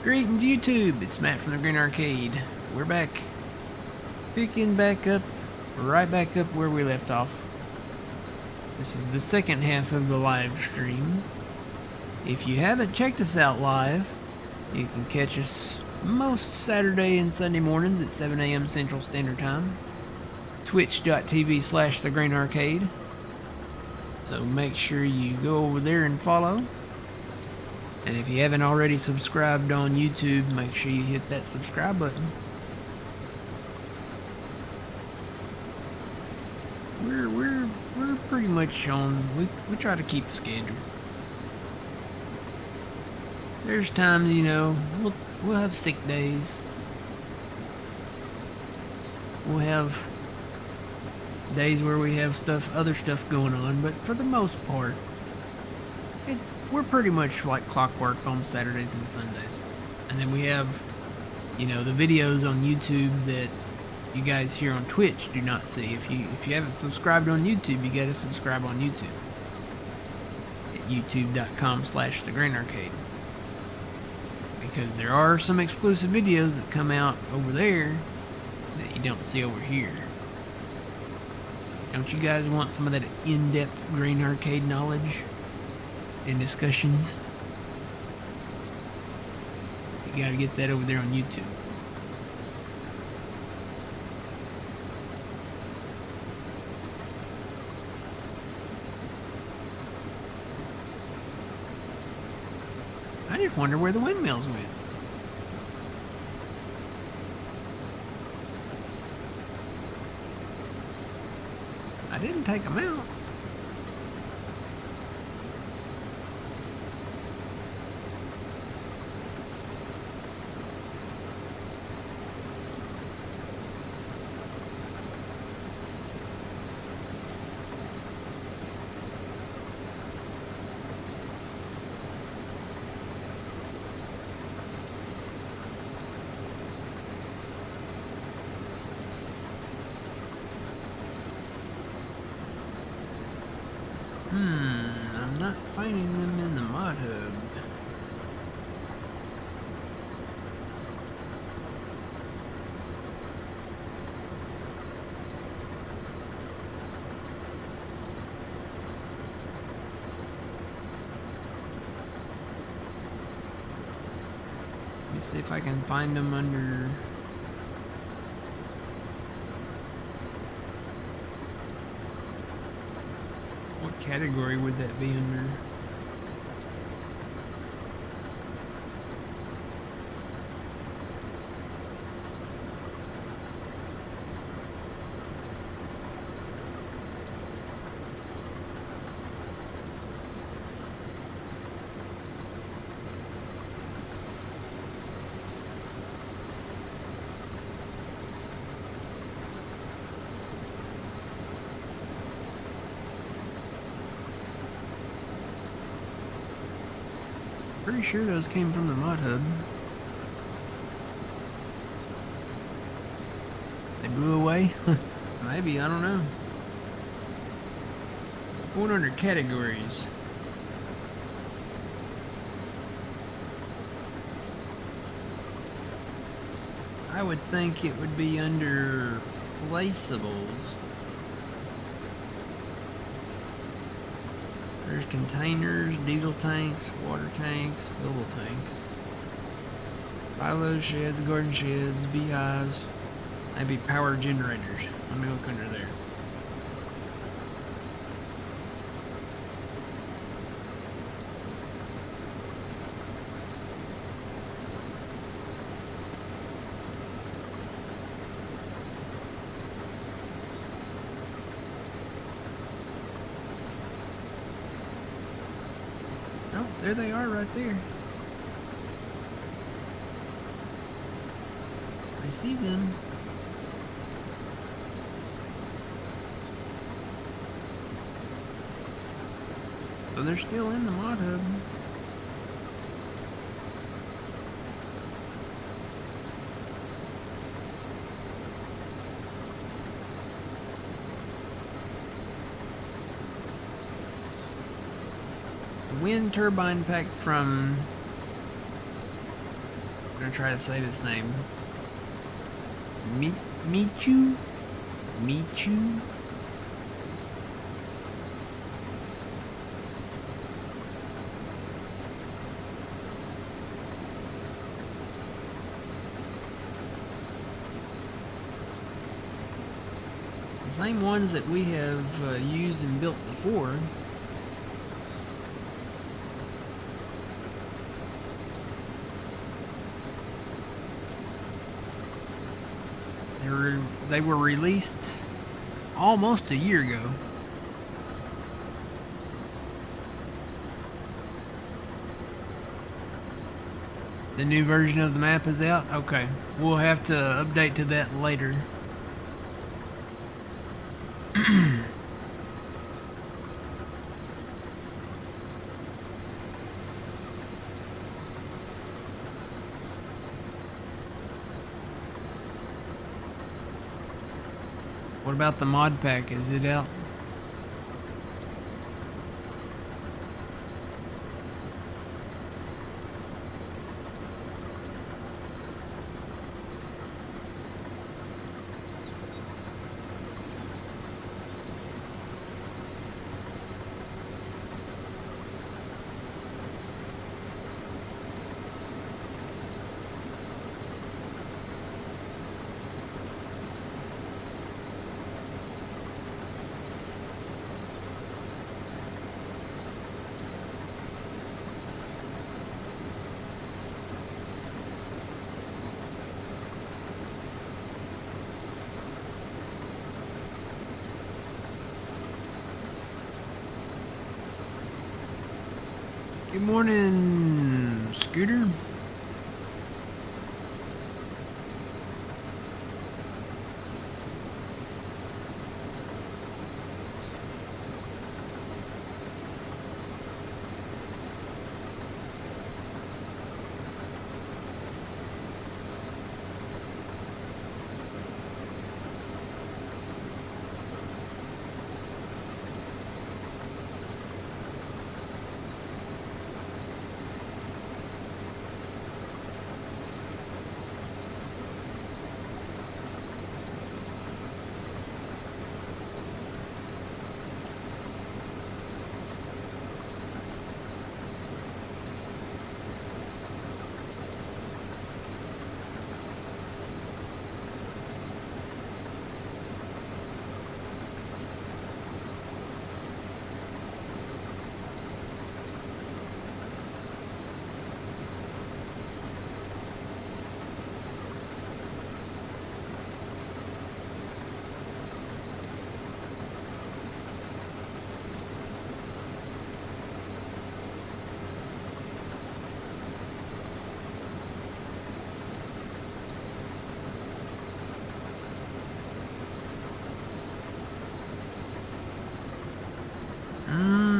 Greetings YouTube, it's Matt from the Green Arcade. We're back, picking back up, right back up where we left off. This is the second half of the live stream. If you haven't checked us out live, you can catch us most Saturday and Sunday mornings at 7 a.m. Central Standard Time. Twitch.tv/The Green Arcade. So make sure you go over there and follow. And if you haven't already subscribed on YouTube, make sure you hit that subscribe button. We're pretty much on. We try to keep the schedule. There's times, you know, we'll have sick days. We'll have days where we have other stuff going on, but for the most part, we're pretty much like clockwork on Saturdays and Sundays. And then we have, you know, the videos on YouTube that you guys here on Twitch do not see. If you haven't subscribed on YouTube, you gotta subscribe on YouTube at youtube.com/The Green Arcade, because there are some exclusive videos that come out over there that you don't see over here. Don't you guys want some of that in-depth Green Arcade knowledge and discussions? You gotta get that over there on YouTube. I just wonder where the windmills went. I didn't take them out. I'm not finding them in the mod hub. Let me see if I can find them under... What category would that be under? Pretty sure those came from the mod hub. They blew away? Maybe, I don't know. Going under categories. I would think it would be under placeables. There's containers, diesel tanks, water tanks, fuel tanks, silos, sheds, garden sheds, beehives, maybe power generators. Let me look under there. Oh, there they are right there. I see them. So they're still in the mod hub. Wind turbine pack from I'm gonna try to say this name. Michu? Michu? The same ones that we have used and built before. They were released almost a year ago. The new version of the map is out? Okay. We'll have to update to that later. What about the mod pack? Is it out? Good morning, Scooter.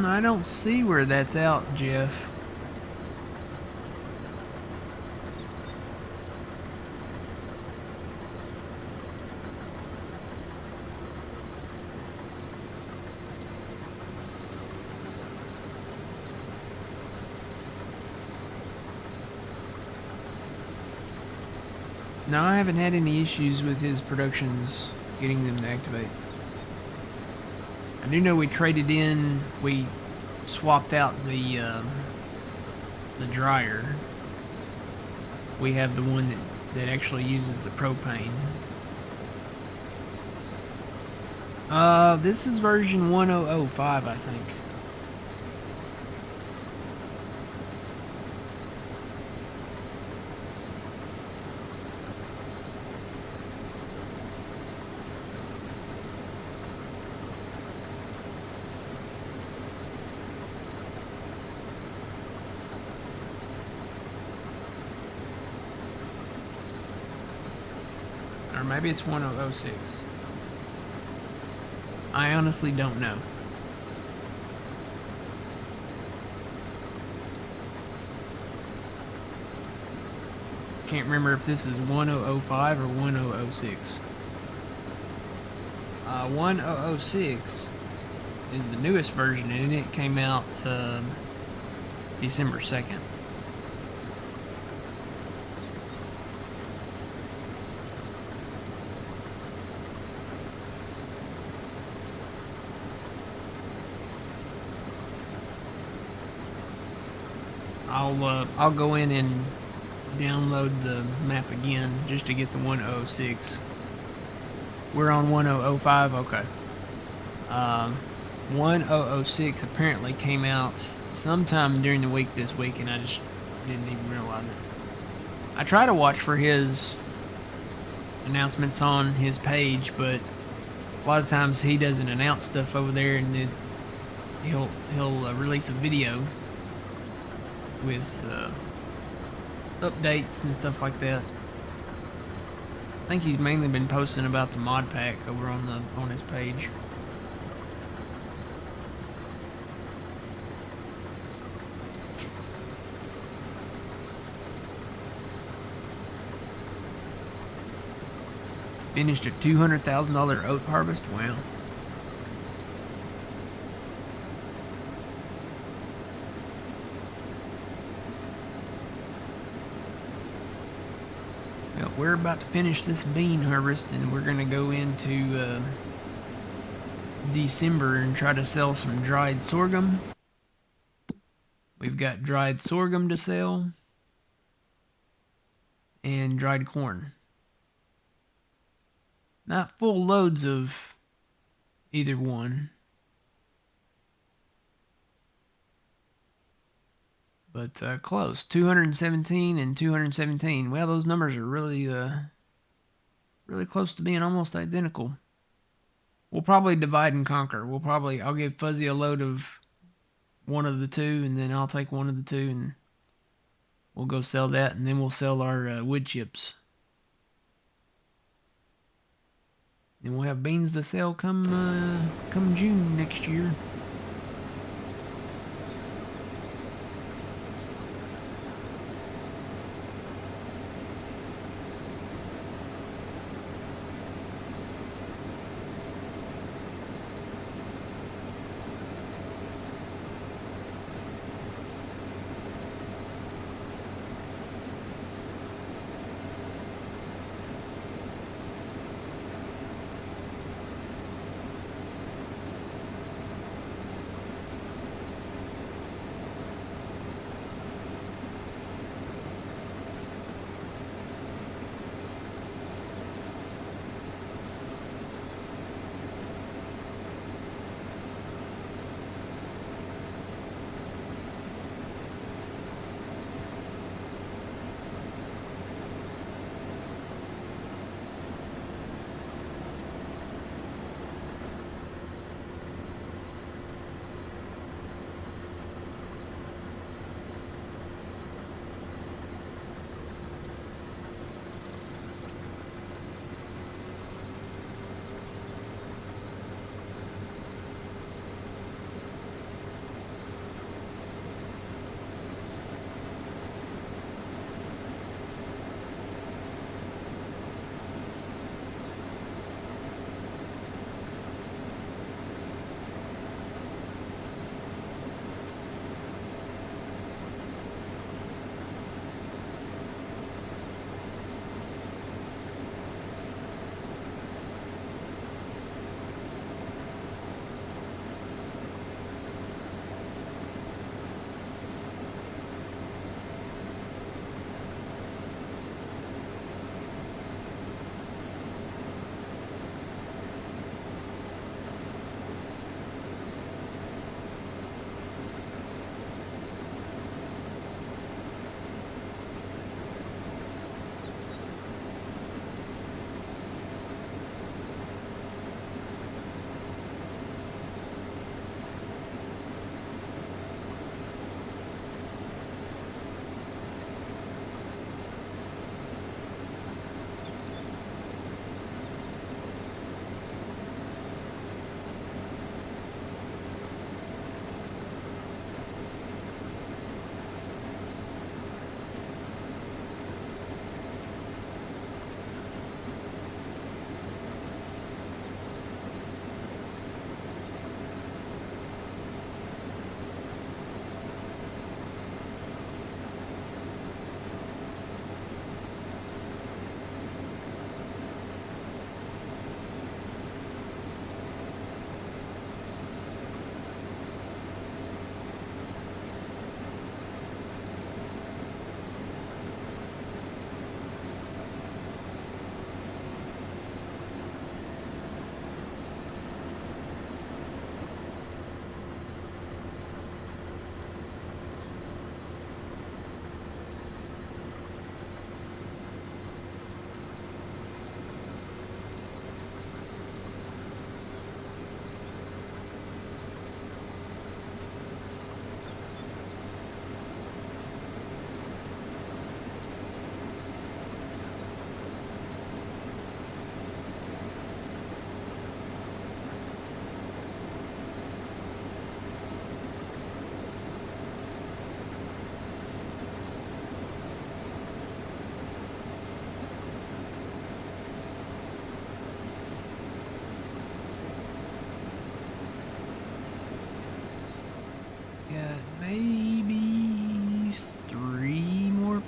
I don't see where that's out, Jeff. No, I haven't had any issues with his productions getting them to activate. I do know we traded in, we swapped out the dryer. We have the one that actually uses the propane. This is version 1005, I think. Or maybe it's 1006. I honestly don't know. Can't remember if this is 1005 or 1006. 1006 is the newest version, and it came out December 2nd. I'll go in and download the map again just to get the 1006. We're on 1005. Okay. 1006 apparently came out sometime during the week this week, and I just didn't even realize it. I try to watch for his announcements on his page, but a lot of times he doesn't announce stuff over there, and then he'll release a video with updates and stuff like that. I think he's mainly been posting about the mod pack over on his page. Finished a $200,000 oat harvest. Wow. Well, we're about to finish this bean harvest, and we're going to go into December and try to sell some dried sorghum. We've got dried sorghum to sell and dried corn. Not full loads of either one, but close. 217 and 217. Well, those numbers are really close to being almost identical. We'll probably divide and conquer. I'll give Fuzzy a load of one of the two, and then I'll take one of the two, and we'll go sell that, and then we'll sell our wood chips. And we'll have beans to sell come June next year.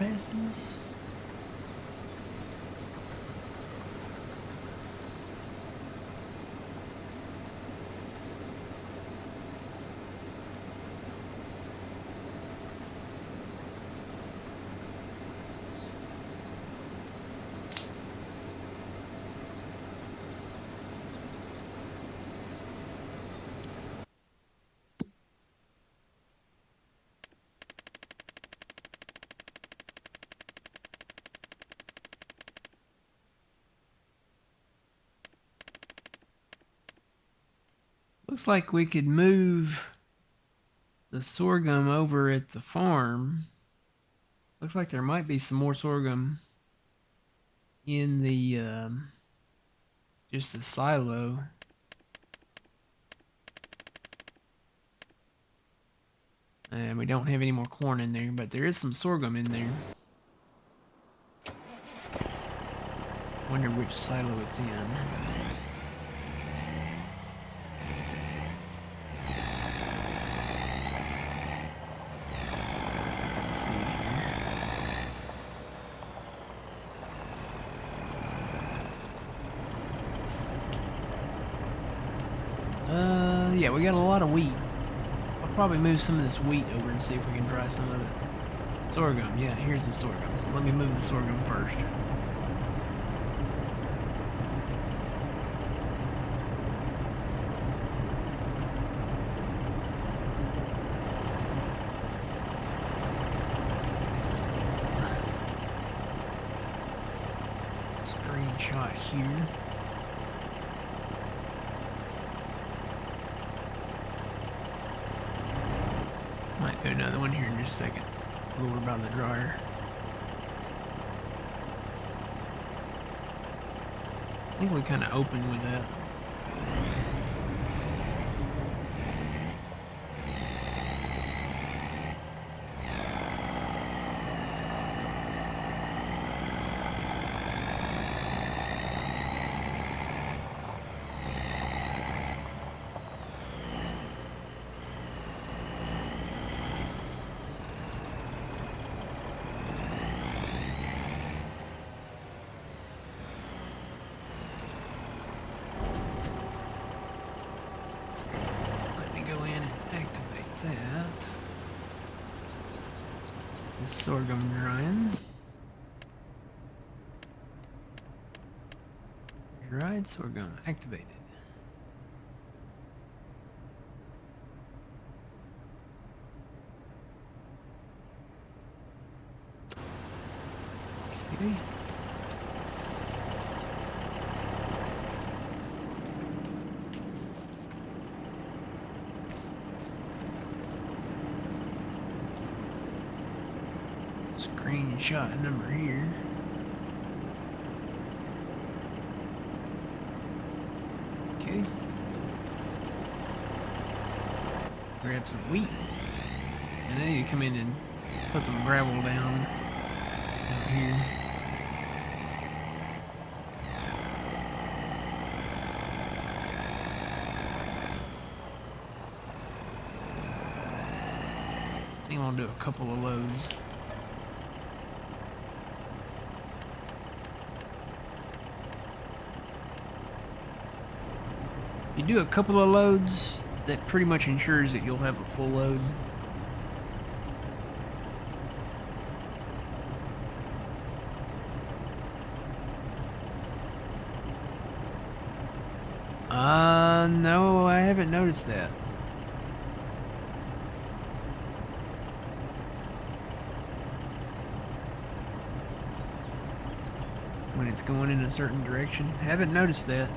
passes. Looks like we could move the sorghum over at the farm. Looks like there might be some more sorghum in the just the silo. And we don't have any more corn in there, but there is some sorghum in there. Wonder which silo it's in. Let's see here. Yeah, we got a lot of wheat. I'll probably move some of this wheat over and see if we can dry some of it. Sorghum, yeah, here's the sorghum. So let me move the sorghum first. Screenshot here. Might do another one here in just a second. Go over by the dryer. I think we kind of opened with that. Sorghum drying. Dried sorghum activated. Okay. Screenshot number here. Okay. Grab some wheat. And I need to come in and put some gravel down out here. I think I'm gonna do a couple of loads. You do a couple of loads, that pretty much ensures that you'll have a full load. No, I haven't noticed that. When it's going in a certain direction. Haven't noticed that.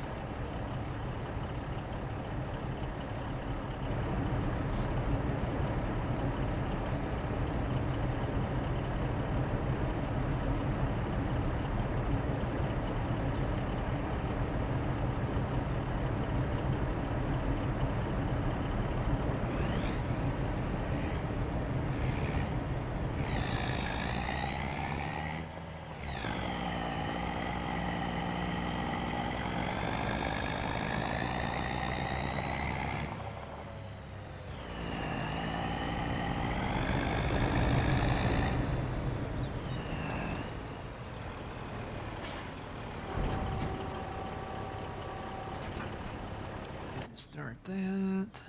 start that.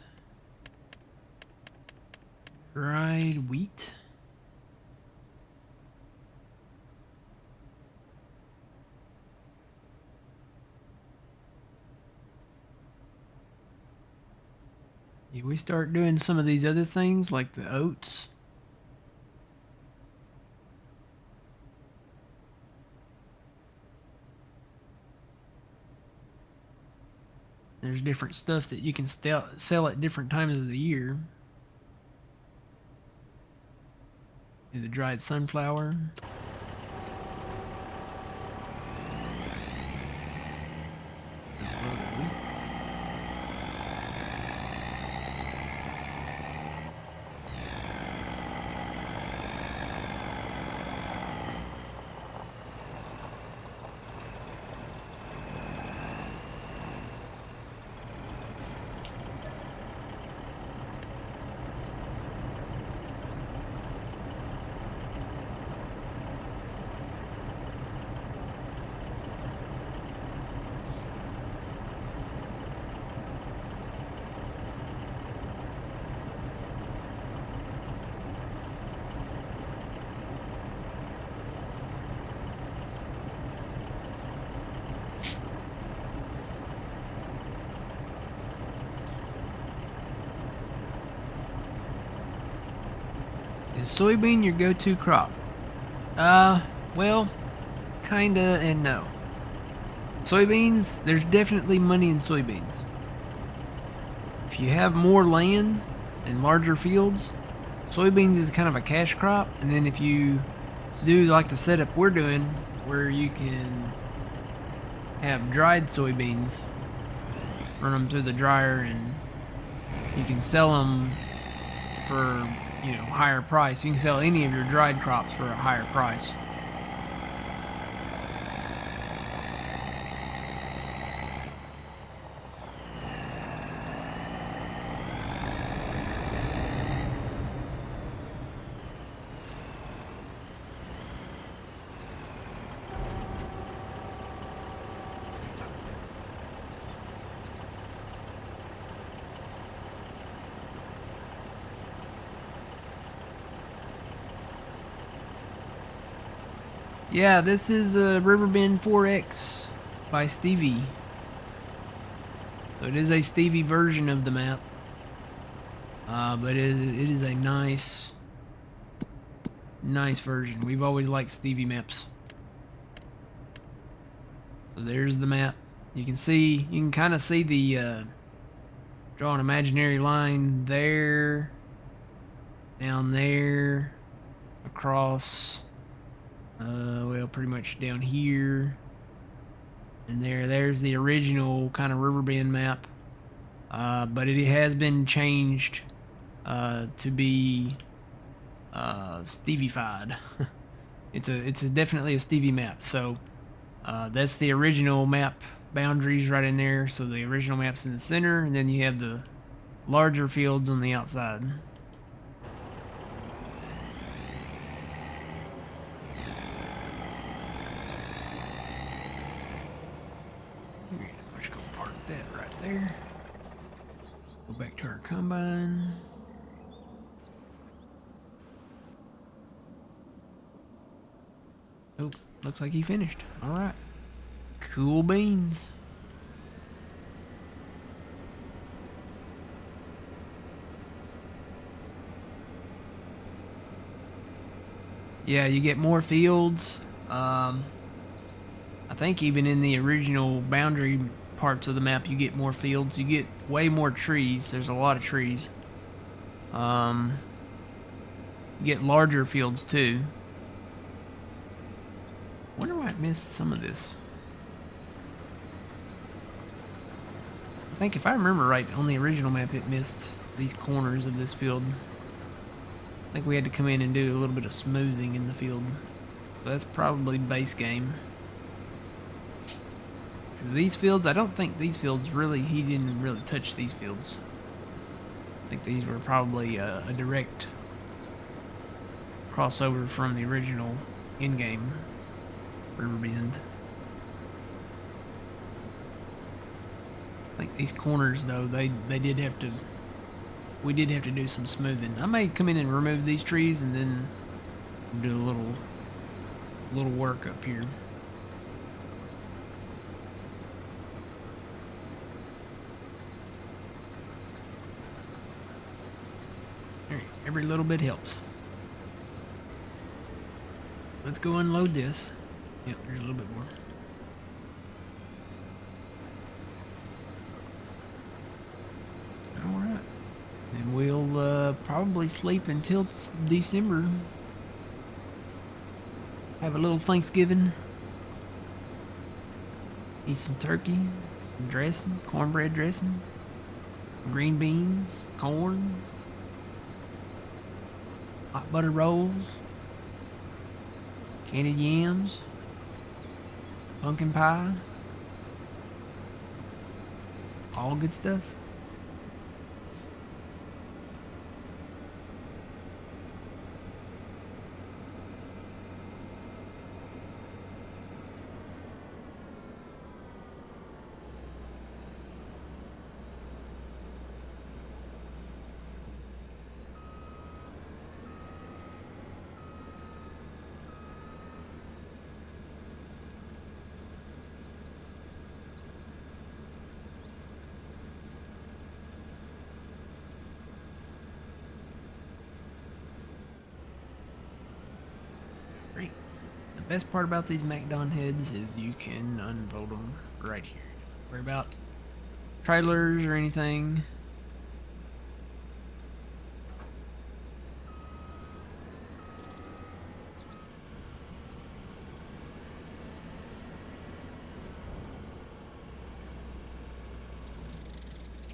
Dried wheat. Yeah, we start doing some of these other things like the oats. There's different stuff that you can sell at different times of the year. The dried sunflower. Is soybean your go-to crop? Well, kinda and no. Soybeans, there's definitely money in soybeans. If you have more land and larger fields, soybeans is kind of a cash crop. And then if you do like the setup we're doing, where you can have dried soybeans, run them through the dryer, and you can sell them for, you know, higher price. You can sell any of your dried crops for a higher price. Yeah, this is Riverbend 4X by Stevie. So it is a Stevie version of the map. But it is a nice version. We've always liked Stevie maps. So there's the map. You can kind of see the, draw an imaginary line there, down there, across, well, pretty much down here, and there's the original kind of Riverbend map, but it has been changed to be Stevie-fied. it's definitely a Stevie map. So that's the original map boundaries right in there. So the original map's in the center, and then you have the larger fields on the outside. Let's go park that right there. Go back to our combine. Oh, looks like he finished. All right. Cool beans. Yeah, you get more fields. I think even in the original boundary parts of the map, you get more fields. You get way more trees. There's a lot of trees. You get larger fields too. Wonder why I missed some of this. I think if I remember right, on the original map it missed these corners of this field. I think we had to come in and do a little bit of smoothing in the field. So that's probably base game. Because these fields, I don't think these fields really, he didn't really touch these fields. I think these were probably a direct crossover from the original in-game Riverbend. I think these corners though, they did have to. We did have to do some smoothing. I may come in and remove these trees and then do a little work up here. All right, every little bit helps. Let's go unload this. Yep, there's a little bit more. All right, and we'll probably sleep until December. Have a little Thanksgiving. Eat some turkey, some dressing, cornbread dressing, green beans, corn, hot butter rolls, candied yams, pumpkin pie, all good stuff. Great. The best part about these MacDon heads is you can unfold them right here. Don't worry about trailers or anything.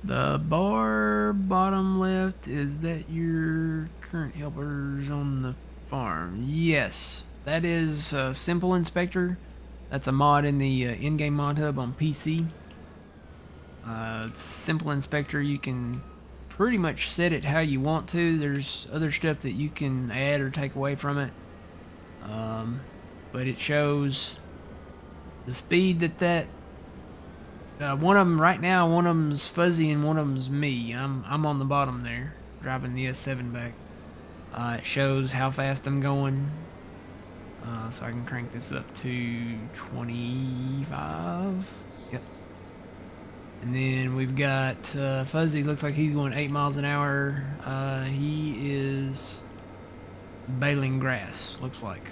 The bar bottom left, is that your current helpers on the farm? Yes, that is Simple Inspector. That's a mod in the in-game mod hub on PC. Simple Inspector, you can pretty much set it how you want to. There's other stuff that you can add or take away from it. But it shows the speed that one of them right now, one of them's Fuzzy and one of them's me. I'm on the bottom there, driving the S7 back. It shows how fast I'm going, so I can crank this up to 25. Yep. And then we've got Fuzzy. Looks like he's going 8 miles an hour. He is baling grass. Looks like.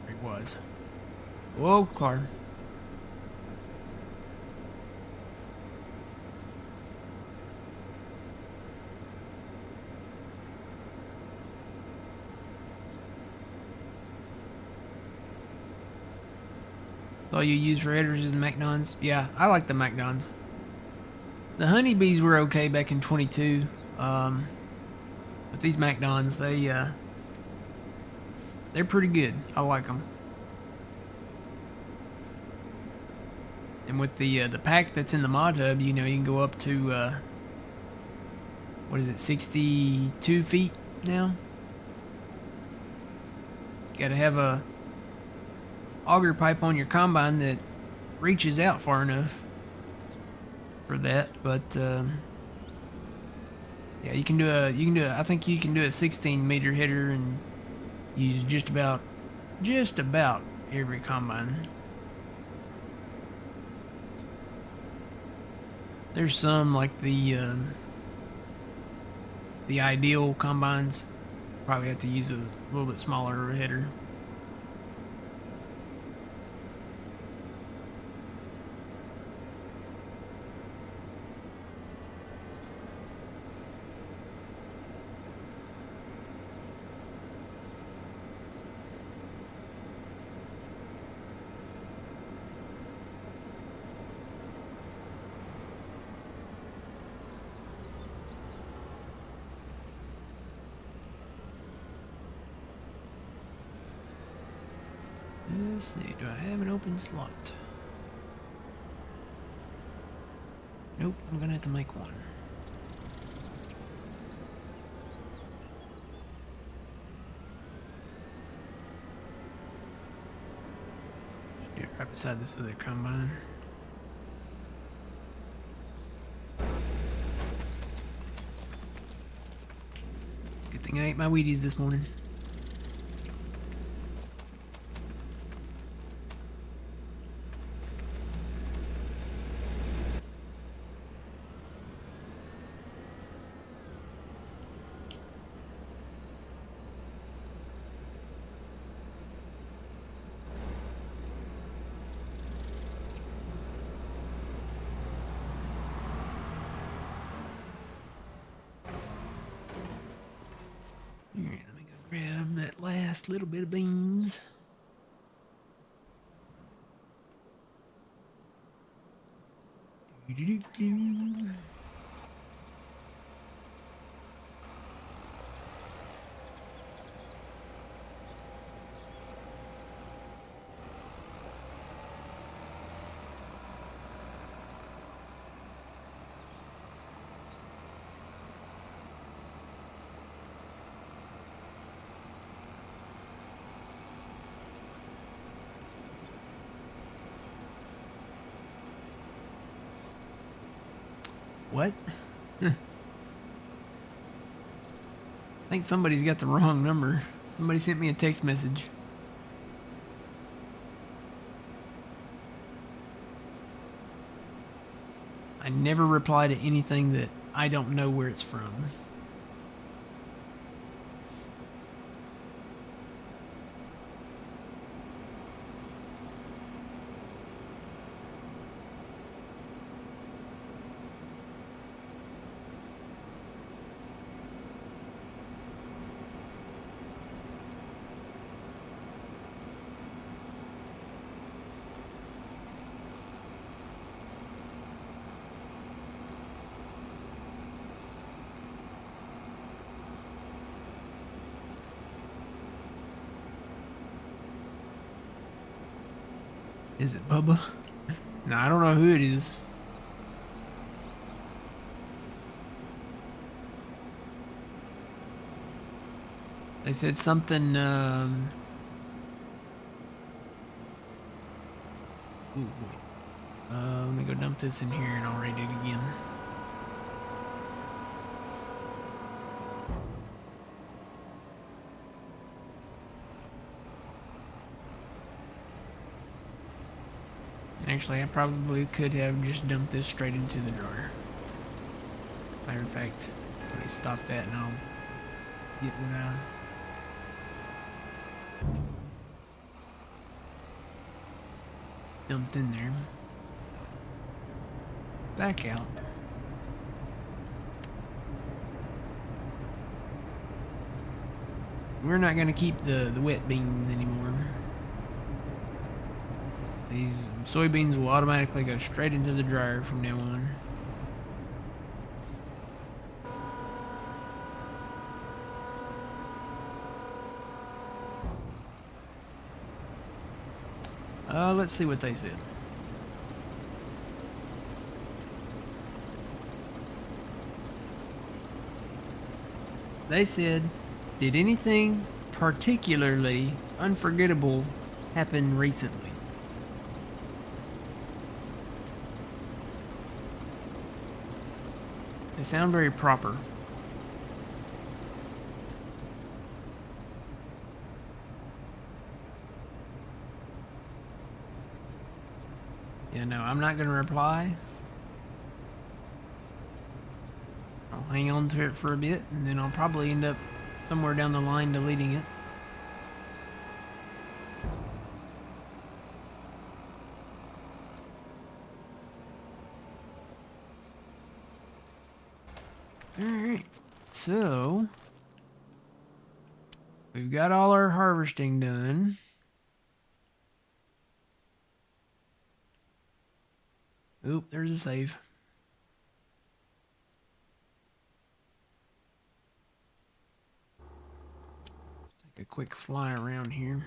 It was. Whoa, car. All you use for headers is the MacDons. Yeah, I like the MacDons. The honeybees were okay back in 22. But these MacDons, they're pretty good. I like them. And with the pack that's in the mod hub, you know, you can go up to what is it, 62 feet now? Got to have a auger pipe on your combine that reaches out far enough for that. But yeah, you can do I think you can do a 16 meter header and use just about every combine. There's some like the ideal combines probably have to use a little bit smaller header. Let's see, do I have an open slot? Nope, I'm gonna have to make one. Do it right right beside this other combine. Good thing I ate my Wheaties this morning. Alright, let me go grab that last little bit of beans. What? I think somebody's got the wrong number. Somebody sent me a text message. I never reply to anything that I don't know where it's from. Is it Bubba? No, I don't know who it is. They said something, ooh, let me go dump this in here and I'll read it again. Actually, I probably could have just dumped this straight into the dryer. Matter of fact, let me stop that and I'll get what I dumped in there. Back out. We're not going to keep the wet beans anymore. These soybeans will automatically go straight into the dryer from now on. Let's see what they said. They said, did anything particularly unforgettable happen recently? They sound very proper. Yeah, no, I'm not going to reply. I'll hang on to it for a bit, and then I'll probably end up somewhere down the line deleting it. Alright, so we've got all our harvesting done. Oop, there's a save. Take a quick fly around here.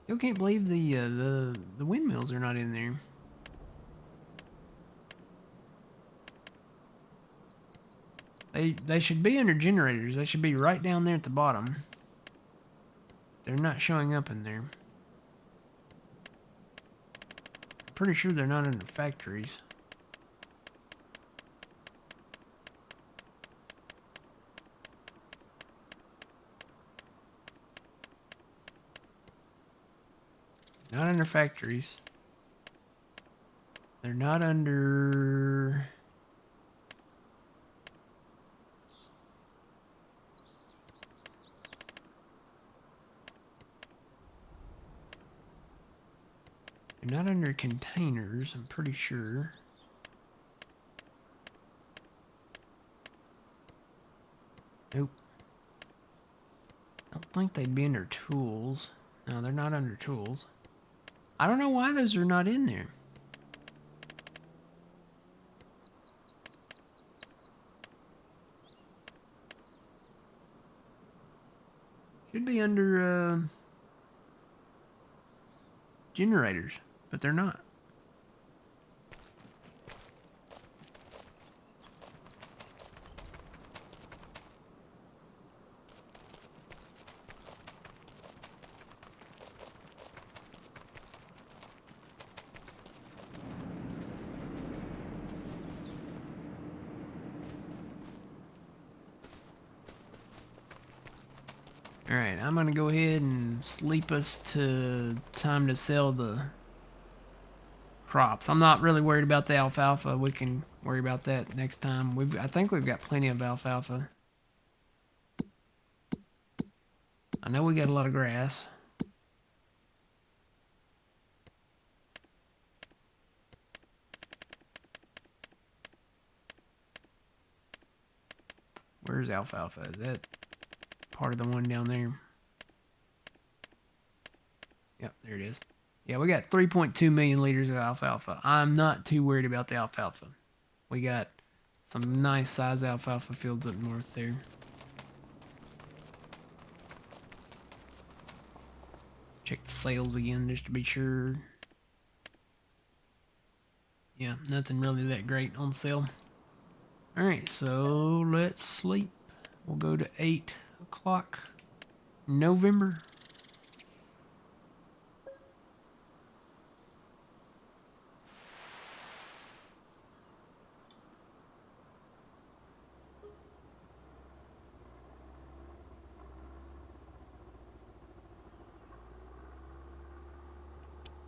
Still can't believe the windmills are not in there. They should be under generators. They should be right down there at the bottom. They're not showing up in there. pretty sure they're not under factories. Not under factories. They're not under... They're not under containers, I'm pretty sure. Nope. I don't think they'd be under tools. No, they're not under tools. I don't know why those are not in there. Should be under generators, but they're not. Alright, I'm gonna go ahead and sleep us to time to sell the crops. I'm not really worried about the alfalfa. We can worry about that next time. I think we've got plenty of alfalfa. I know we got a lot of grass. Where's alfalfa? Is that part of the one down there? Yep, there it is. Yeah, we got 3.2 million liters of alfalfa. I'm not too worried about the alfalfa. We got some nice size alfalfa fields up north there. Check the sales again just to be sure. Yeah, nothing really that great on sale. Alright, so let's sleep. We'll go to 8 o'clock November.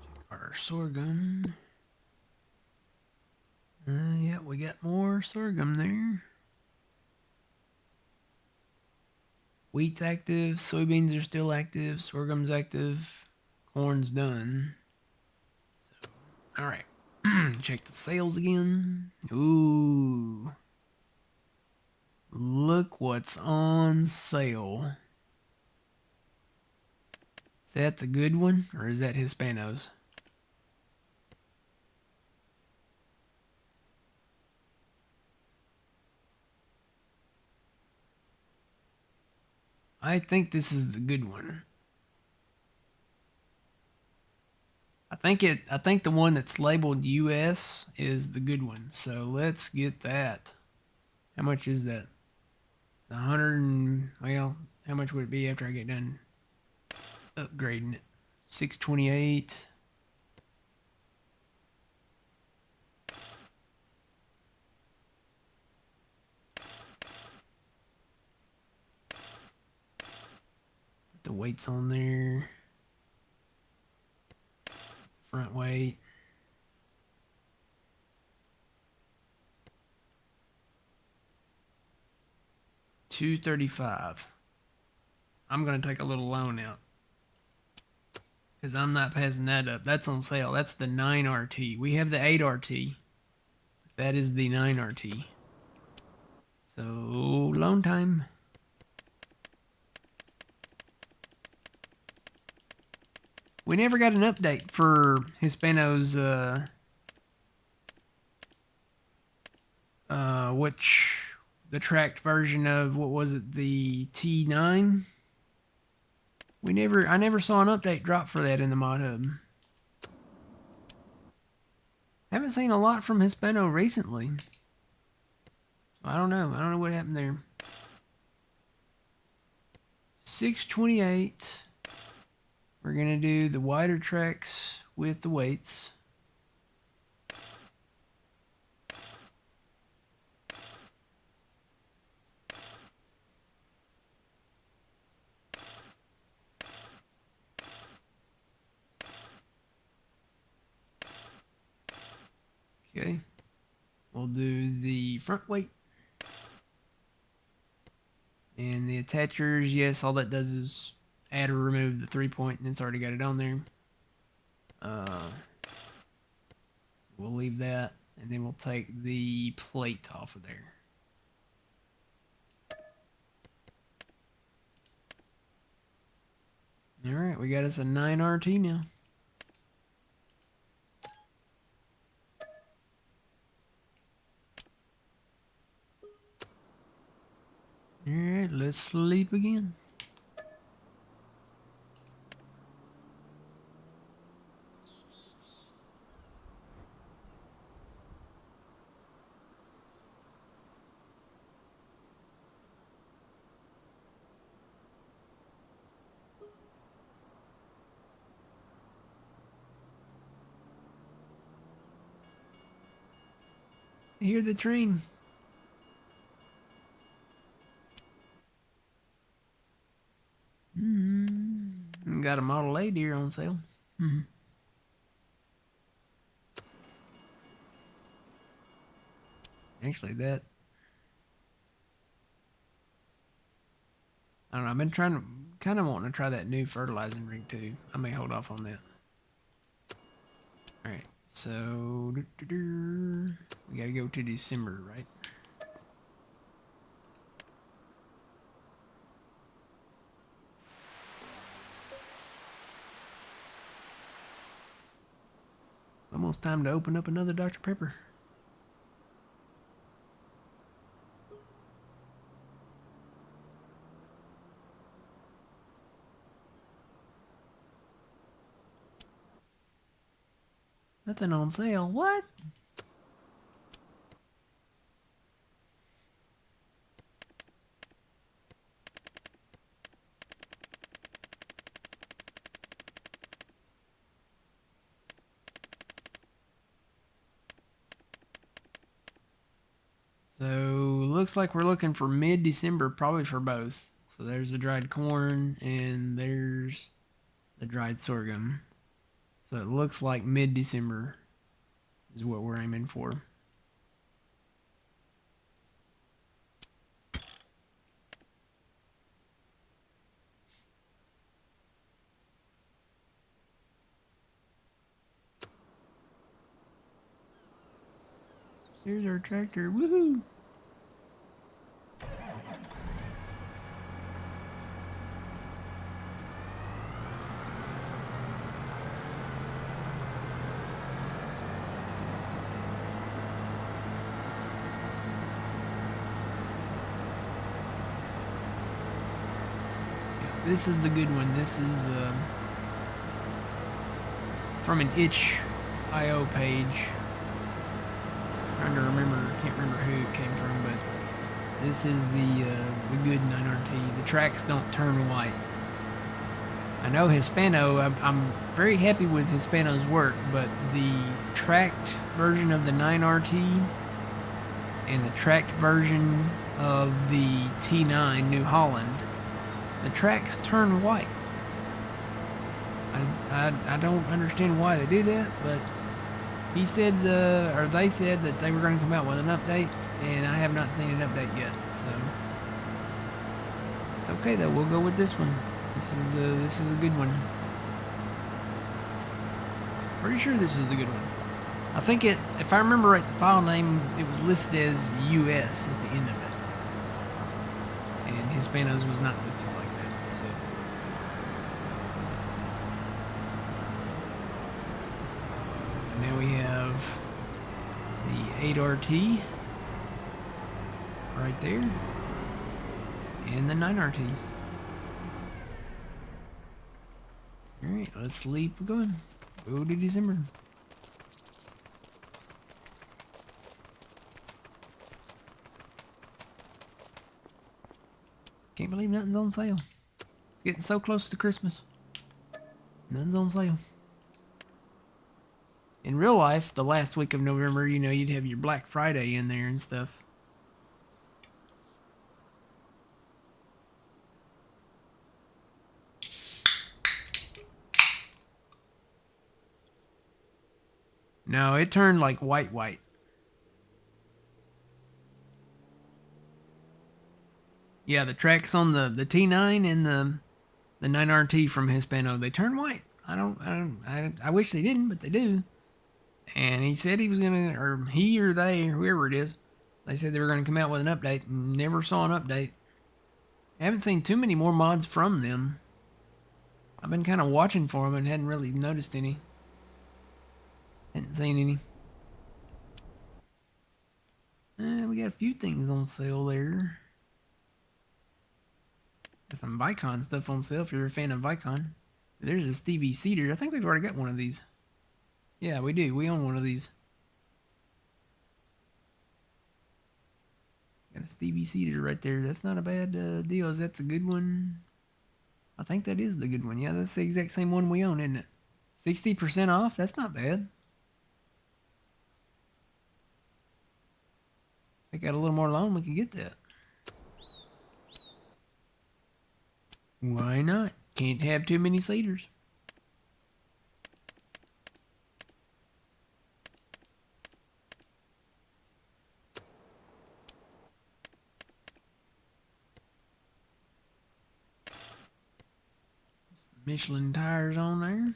Check our sorghum. Yeah, we got more sorghum there. Wheat's active, soybeans are still active, sorghum's active, corn's done. So, all right, check the sales again. Ooh, look what's on sale. Is that the good one, or is that Hispanos? I think this is the good one. I think the one that's labeled US is the good one. So let's get that. How much is that? It's 100 and, well, how much would it be after I get done upgrading it? 628. Put the weights on there. Front weight. $235. I'm gonna take a little loan out because I'm not passing that up. That's on sale. That's the 9RT. We have the 8RT. That is the 9RT. So loan time. We never got an update for Hispano's the tracked version of, what was it, the T9? I never saw an update drop for that in the mod hub. Haven't seen a lot from Hispano recently. I don't know. I don't know what happened there. 628. We're gonna do the wider tracks with the weights. Okay. We'll do the front weight. And the attachers, yes, all that does is add or remove the 3-point, and it's already got it on there. We'll leave that, and then we'll take the plate off of there. All right, we got us a 9RT now. All right, let's sleep again. I hear the train. Got a Model A deer on sale. Actually, that... I don't know, I've been kind of wanting to try that new fertilizing rig too. I may hold off on that. Alright, so... we gotta go to December, right? It's almost time to open up another Dr. Pepper. Nothing on sale. What? So, looks like we're looking for mid-December, probably for both. So there's the dried corn, and there's the dried sorghum. So it looks like mid-December is what we're aiming for. Here's our tractor. Woohoo! This is the good one. This is from an itch.io page. Trying to remember, can't remember who it came from, but this is the good 9RT. The tracks don't turn white. I know Hispano, I'm very happy with Hispano's work, but the tracked version of the 9RT and the tracked version of the T9 New Holland, the tracks turn white. I don't understand why they do that, but he said or they said that they were going to come out with an update, and I have not seen an update yet. So it's okay though. We'll go with this one. This is a good one. Pretty sure this is the good one. I think it, if I remember right, the file name, it was listed as US at the end of it, and Hispano's was not listed like that. So. Now we have the 8RT right there, and the 9RT. Alright, let's sleep. We're going. Go to December. Can't believe nothing's on sale. It's getting so close to Christmas. Nothing's on sale. In real life, the last week of November, you know, you'd have your Black Friday in there and stuff. No, it turned like white. Yeah, the tracks on the T9 and the 9RT from Hispano, they turn white. I wish they didn't, but they do. And he said he was gonna, or he or they, or whoever it is, they said they were gonna come out with an update. Never saw an update. I haven't seen too many more mods from them. I've been kind of watching for them and hadn't really noticed any. Hadn't seen any. We got a few things on sale there. Got some Vicon stuff on sale if you're a fan of Vicon. There's a Stevie Cedar. I think we've already got one of these. Yeah, we do. We own one of these. Got a Stevie Cedar right there. That's not a bad deal. Is that the good one? I think that is the good one. Yeah, that's the exact same one we own, isn't it? 60% off? That's not bad. If I got a little more loan, we can get that. Why not? Can't have too many cedars. Michelin tires on there.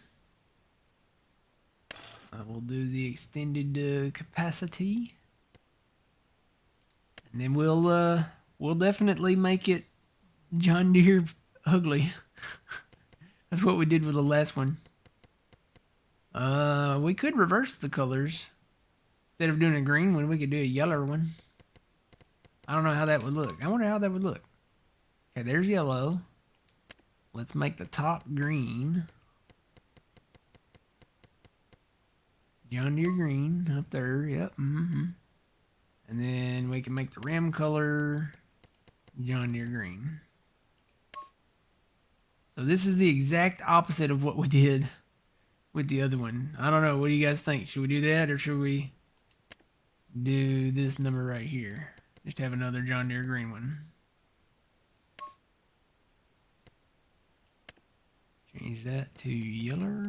We'll do the extended capacity, and then we'll definitely make it John Deere ugly. That's what we did with the last one. We could reverse the colors. Instead of doing a green one, we could do a yellow one. I don't know how that would look. I wonder how that would look. Okay, there's yellow. Let's make the top green. John Deere green up there. Yep. And then we can make the rim color John Deere green. So this is the exact opposite of what we did with the other one. I don't know. What do you guys think? Should we do that, or should we do this number right here? Just have another John Deere green one. Change that to yellow,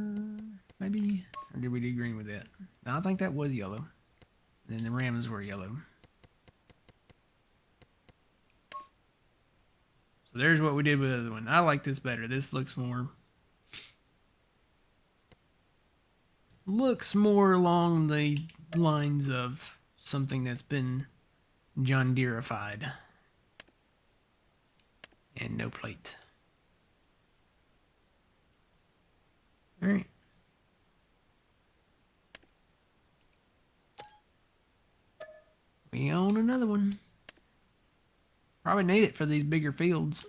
maybe? Or did we do green with that? No, I think that was yellow. And then the rims were yellow. So there's what we did with the other one. I like this better. This looks more along the lines of something that's been John Deere-ified. And no plate. All right. We own another one. Probably need it for these bigger fields.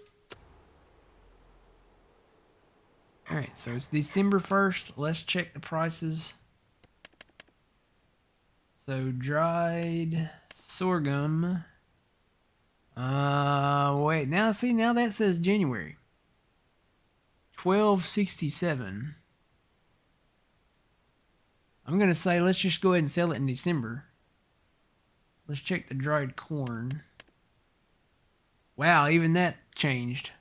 All right, so it's December 1st. Let's check the prices. So dried sorghum. Wait, now that says January. $12.67. I'm gonna say let's just go ahead and sell it in December. Let's check the dried corn. Wow, even that changed.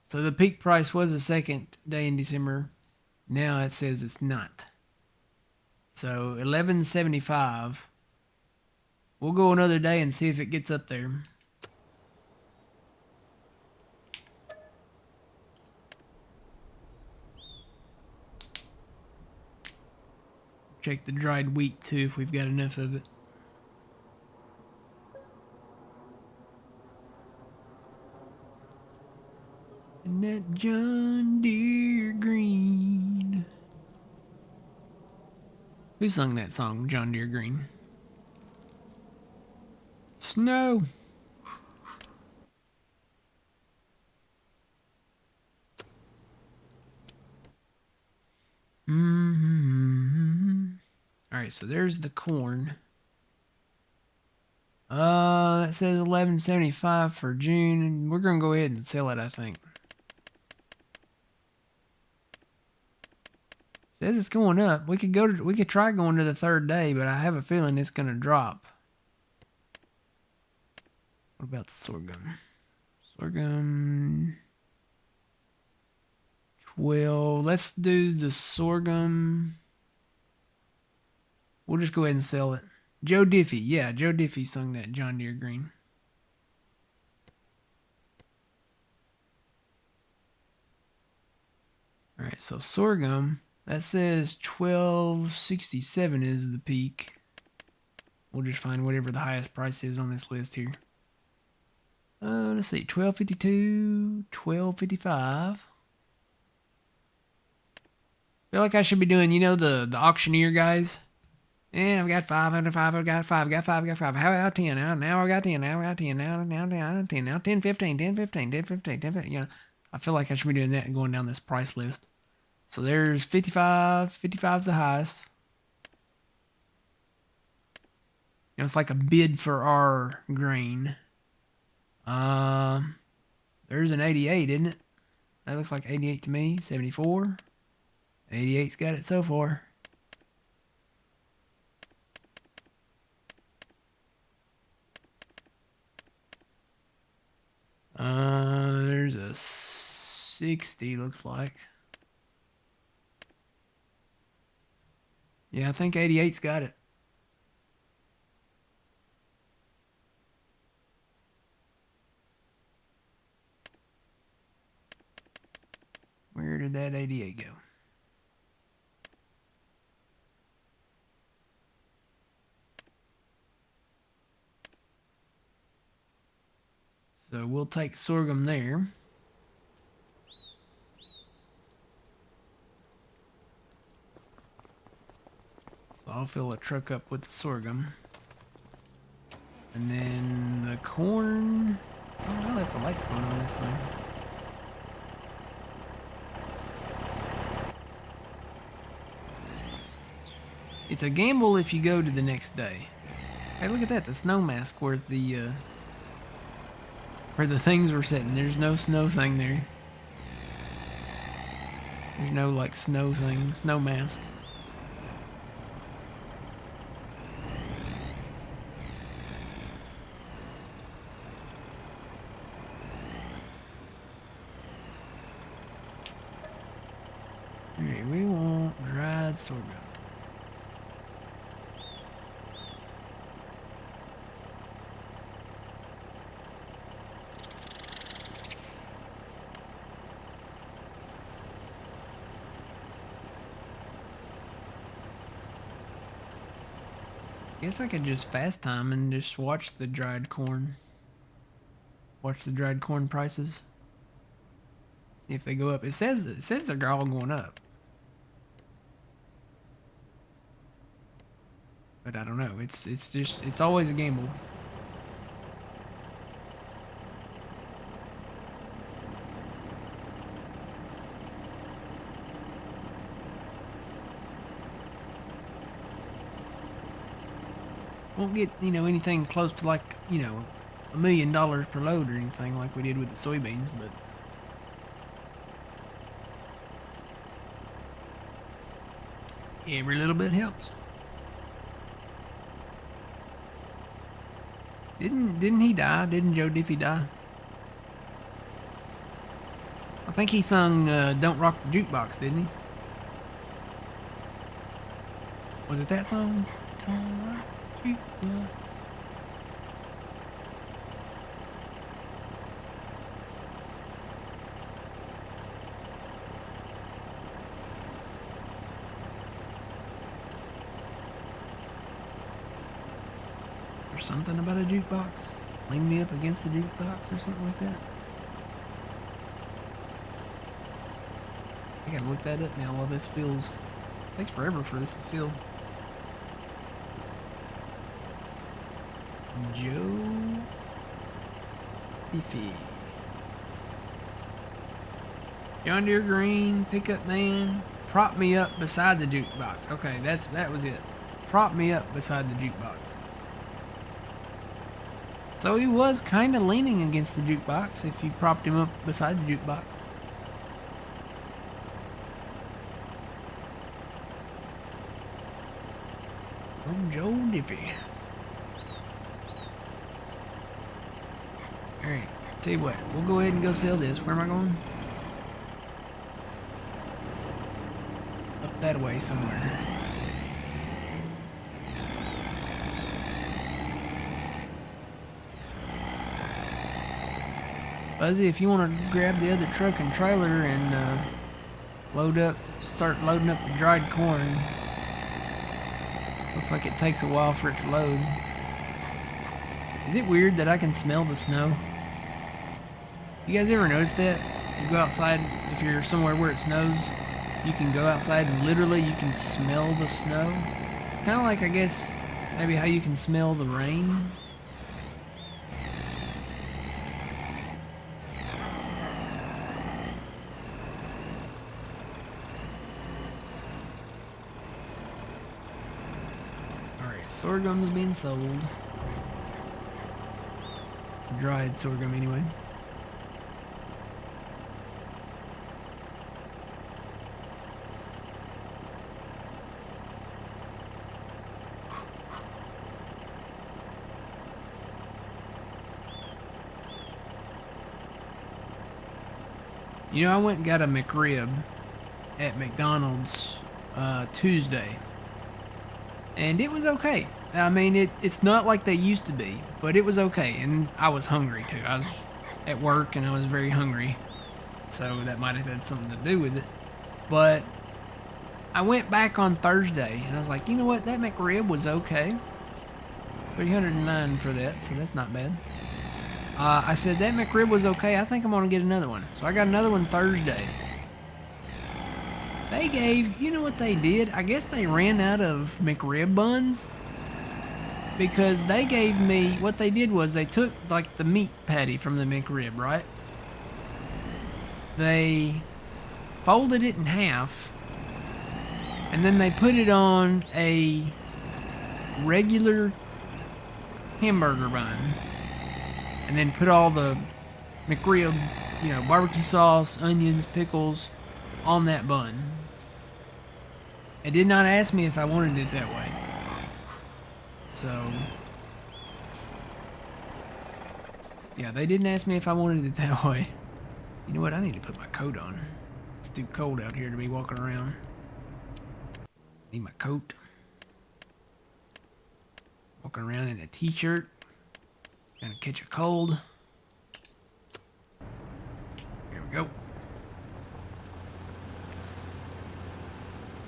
So the peak price was the second day in December. Now it says it's not. So $11.75. We'll go another day and see if it gets up there. Check the dried wheat too if we've got enough of it. And that John Deere green. Who sung that song, John Deere green? Snow. Alright, so there's the corn. It says $11.75 for June, and we're gonna go ahead and sell it, I think. Says it's going up. We could try going to the third day, but I have a feeling it's gonna drop. What about the sorghum? Sorghum 12. Let's do the sorghum. We'll just go ahead and sell it. Joe Diffie. Yeah, Joe Diffie sung that John Deere green. Alright, so sorghum, that says 1267 is the peak. We'll just find whatever the highest price is on this list here. Let's see, 1252, 1255. Feel like I should be doing, you know, the auctioneer guys. And I've got 505, I've got 5, got 5, got 5. How about 10? Now I got 10, now I got 10, now 10, now 10, 15, 10, 15, 10, 15, 10, 15. You know, I feel like I should be doing that and going down this price list. So there's 55. 55 is the highest. You know, it's like a bid for our grain. There's an 88, isn't it? That looks like 88 to me. 74. 88's got it so far. There's a 60, looks like. Yeah, I think 88's got it. Where did that 88 go? So we'll take sorghum there. So I'll fill a truck up with the sorghum. And then the corn. Oh, I left the lights going on this thing. It's a gamble if you go to the next day. Hey, look at that, the snow mask where the things were sitting. There's no snow thing there. There's no like snow thing, snow mask. Alright, we want dried sorghum. Guess I could just fast time and just watch the dried corn. Watch the dried corn prices. See if they go up. It says they're all going up. But I don't know. It's always a gamble. Won't get, you know, anything close to like, you know, $1 million per load or anything like we did with the soybeans, but every little bit helps. Didn't he die? Didn't Joe Diffie die? I think he sung Don't Rock the Jukebox, didn't he? Was it that song? Don't rock the jukebox. Or something about a jukebox? Lean me up against the jukebox or something like that? I gotta look that up now while this fills. It takes forever for this to fill. Joe Diffie. John Deere Green, pickup man, prop me up beside the jukebox. Okay, that was it. Prop me up beside the jukebox. So he was kind of leaning against the jukebox if you propped him up beside the jukebox. From Joe Diffie. Alright, tell you what, we'll go ahead and go sell this. Where am I going? Up that way somewhere. Buzzy, if you want to grab the other truck and trailer and Start loading up the dried corn. Looks like it takes a while for it to load. Is it weird that I can smell the snow? You guys ever notice that? You go outside, if you're somewhere where it snows, you can go outside and literally you can smell the snow. Kind of like, I guess, maybe how you can smell the rain. Sorghum's being sold. Dried sorghum, anyway. You know, I went and got a McRib at McDonald's Tuesday. And it was okay. I mean, it's not like they used to be, but it was okay. And I was hungry too. I was at work and I was very hungry. So that might have had something to do with it. But I went back on Thursday and I was like, you know what? That McRib was okay. $309 for that, so that's not bad. I said, that McRib was okay. I think I'm going to get another one. So I got another one Thursday. They gave, you know what they did? I guess they ran out of McRib buns. Because they gave me, what they did was they took like the meat patty from the McRib, right? They folded it in half. And then they put it on a regular hamburger bun. And then put all the McRib, you know, barbecue sauce, onions, pickles on that bun. It did not ask me if I wanted it that way. So, yeah, they didn't ask me if I wanted it that way. You know what? I need to put my coat on. It's too cold out here to be walking around. Need my coat. Walking around in a t-shirt. Gonna catch a cold. Here we go.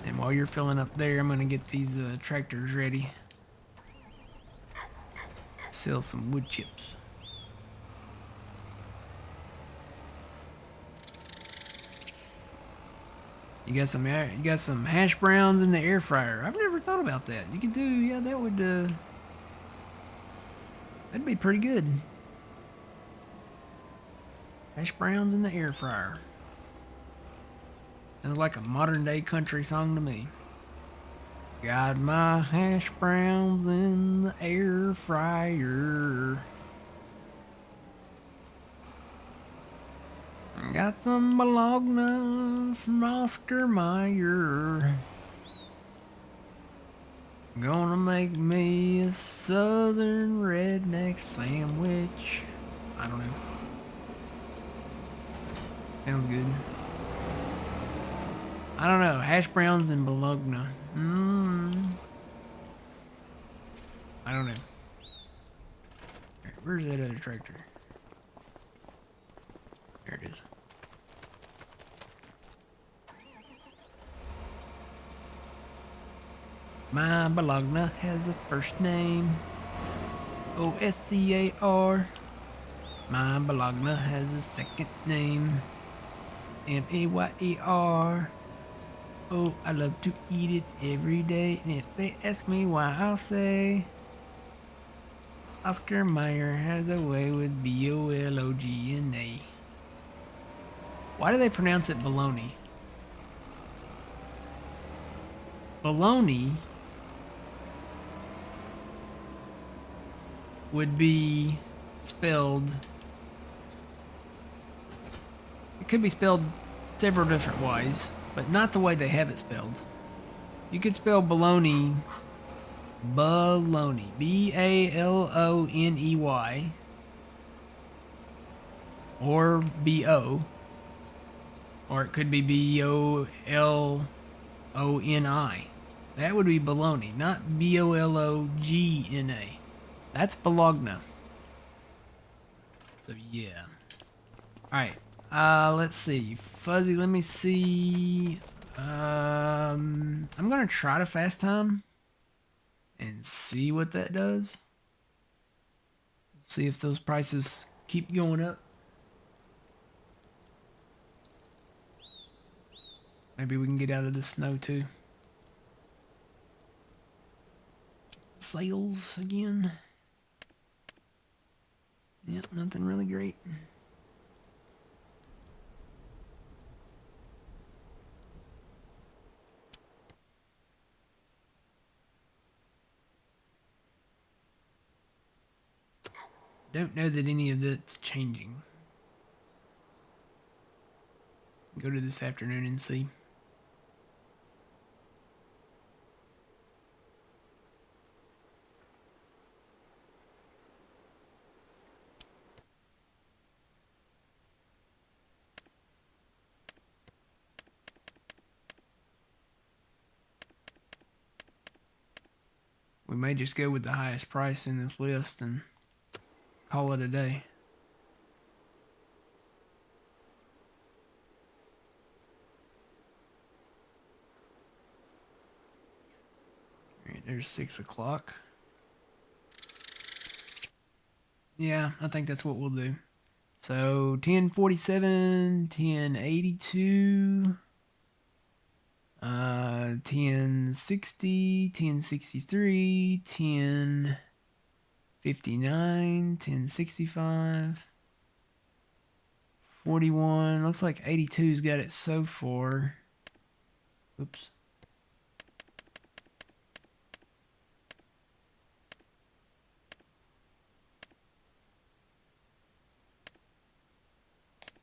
And while you're filling up there, I'm gonna get these tractors ready. Sell some wood chips. You got some hash browns in the air fryer. I've never thought about that. You could do, yeah, that would that'd be pretty good. Hash browns in the air fryer. Sounds like a modern day country song to me. Got my hash browns in the air fryer. Got some Bologna from Oscar Mayer. Gonna make me a southern redneck sandwich. I don't know. Sounds good. I don't know. Hash browns and Bologna. I don't know. Right, where's that other tractor? There it is. My Bologna has a first name. O-S-C-A-R. My Bologna has a second name. M-A-Y-E-R. Oh, I love to eat it every day. And if they ask me why, I'll say Oscar Mayer has a way with B-O-L-O-G-N-A. Why do they pronounce it baloney? Baloney would be spelled... It could be spelled several different ways, but not the way they have it spelled. You could spell baloney, B-A-L-O-N-E-Y, or B-O, or it could be B-O-L-O-N-I. That would be baloney, not B-O-L-O-G-N-A. That's Bologna. So yeah. Alright, Let's see. Fuzzy, let me see. I'm gonna try to fast time and see what that does. See if those prices keep going up. Maybe we can get out of the snow too. Sales again. Yep, nothing really great. Don't know that any of that's changing. Go to this afternoon and see. We may just go with the highest price in this list and call it a day. All right, there's 6 o'clock. Yeah, I think that's what we'll do. So 1047, 1082, 1060, 1063, 1059, 1065, 41. Looks like 82's got it so far. Oops.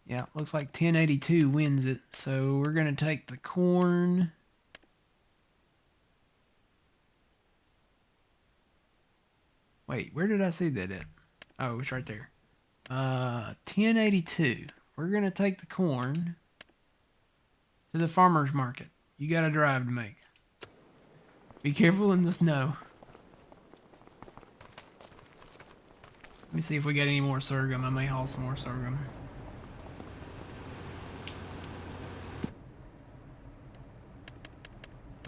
Yeah, looks like 1082 wins it. So we're going to take the corn. Wait, where did I see that at? Oh, it's right there. 1082. We're going to take the corn to the farmer's market. You got a drive to make. Be careful in the snow. Let me see if we got any more sorghum. I may haul some more sorghum.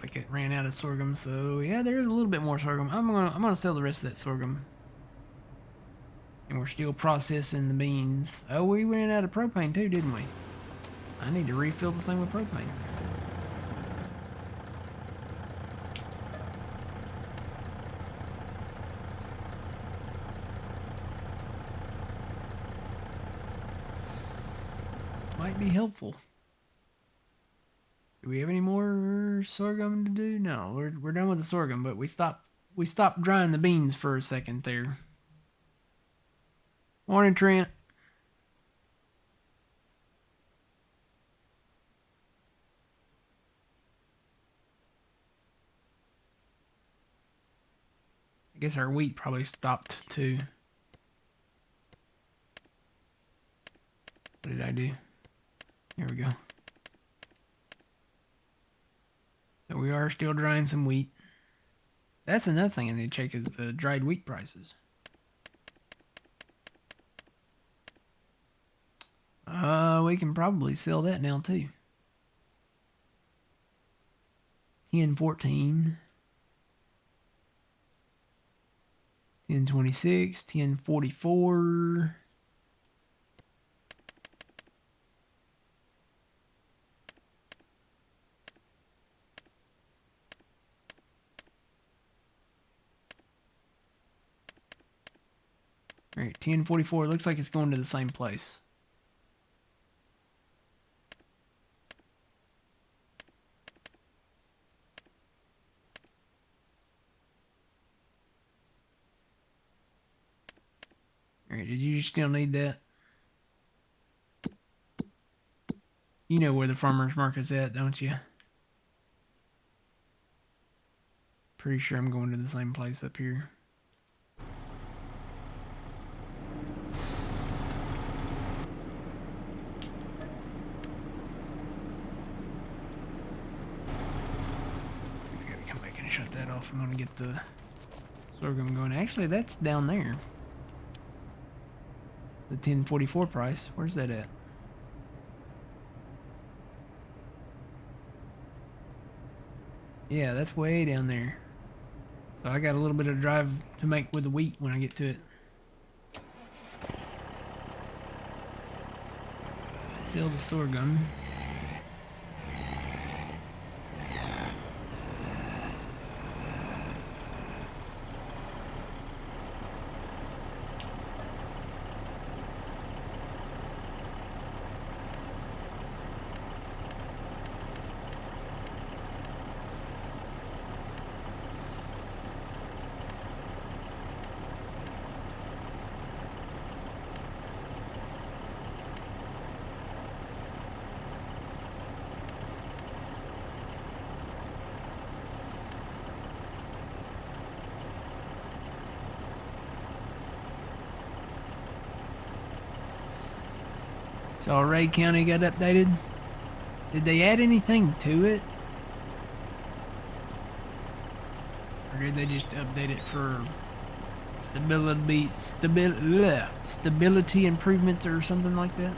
Like it ran out of sorghum, so yeah, there is a little bit more sorghum. I'm gonna sell the rest of that sorghum. And we're still processing the beans. Oh, we ran out of propane too, didn't we? I need to refill the thing with propane. Might be helpful. Do we have any more sorghum to do? No, we're done with the sorghum, but we stopped drying the beans for a second there. Morning, Trent. I guess our wheat probably stopped too. What did I do? Here we go. So we are still drying some wheat. That's another thing I need to check is the dried wheat prices. We can probably sell that now too. 1014. 1026. 1044. All right, 1044. Looks like it's going to the same place. All right, did you still need that? You know where the farmer's market's at, don't you? Pretty sure I'm going to the same place up here. I gotta come back and shut that off. I'm gonna get the sorghum going. Actually, that's down there. The 1044 price. Where's that at? Yeah, that's way down there. So I got a little bit of drive to make with the wheat when I get to it. Sell the sorghum. So Ray County got updated. Did they add anything to it? Or did they just update it for stability improvements or something like that?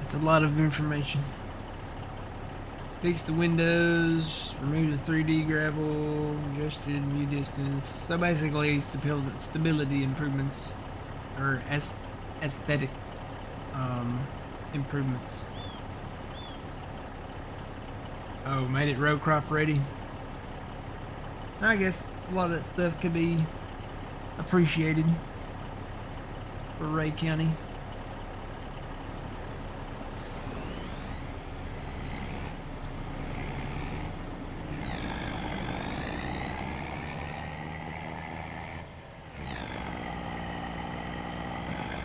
That's a lot of information. Fix the windows, remove the 3D gravel, adjusted view distance. So basically, stability improvements or aesthetic improvements. Oh, made it row crop ready. I guess a lot of that stuff could be appreciated for Ray County.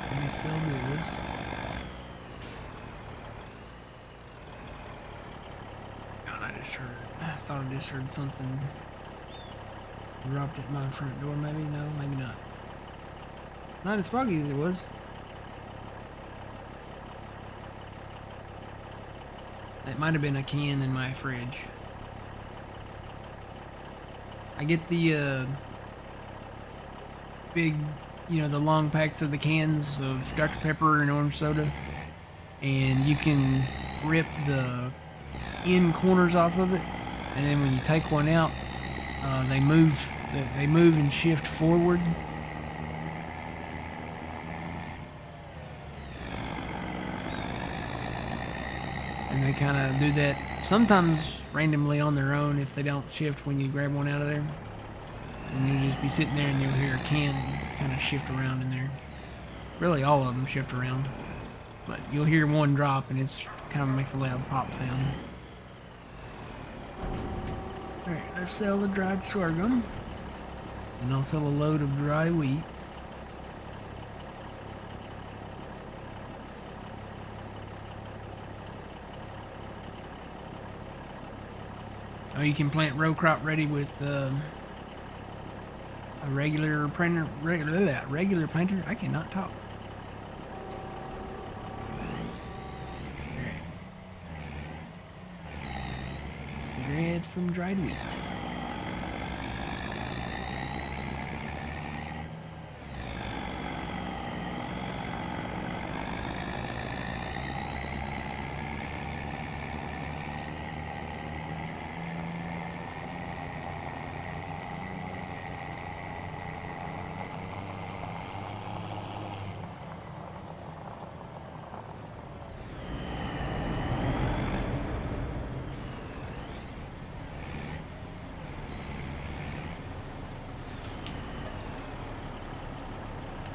Let me sell this. God, I thought I just heard something dropped at my front door. Maybe, no, maybe not. Not as foggy as it was. It might have been a can in my fridge. I get the big, the long packs of the cans of Dr. Pepper and orange soda, and you can rip the end corners off of it, and then when you take one out, they move and shift forward. And they kind of do that sometimes randomly on their own if they don't shift when you grab one out of there. And you'll just be sitting there and you'll hear a can kind of shift around in there. Really, all of them shift around. But you'll hear one drop and it's kind of makes a loud pop sound. Alright, let's sell the dried sorghum. And I'll sell a load of dry wheat. Oh, you can plant row crop ready with a regular planter. Regular planter? I cannot talk. Alright. Grab some dried wheat.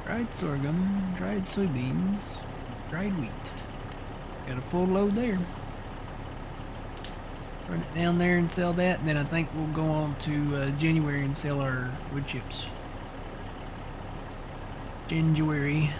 Dried sorghum, dried soybeans, dried wheat. Got a full load there. Run it down there and sell that, and then I think we'll go on to January and sell our wood chips. January.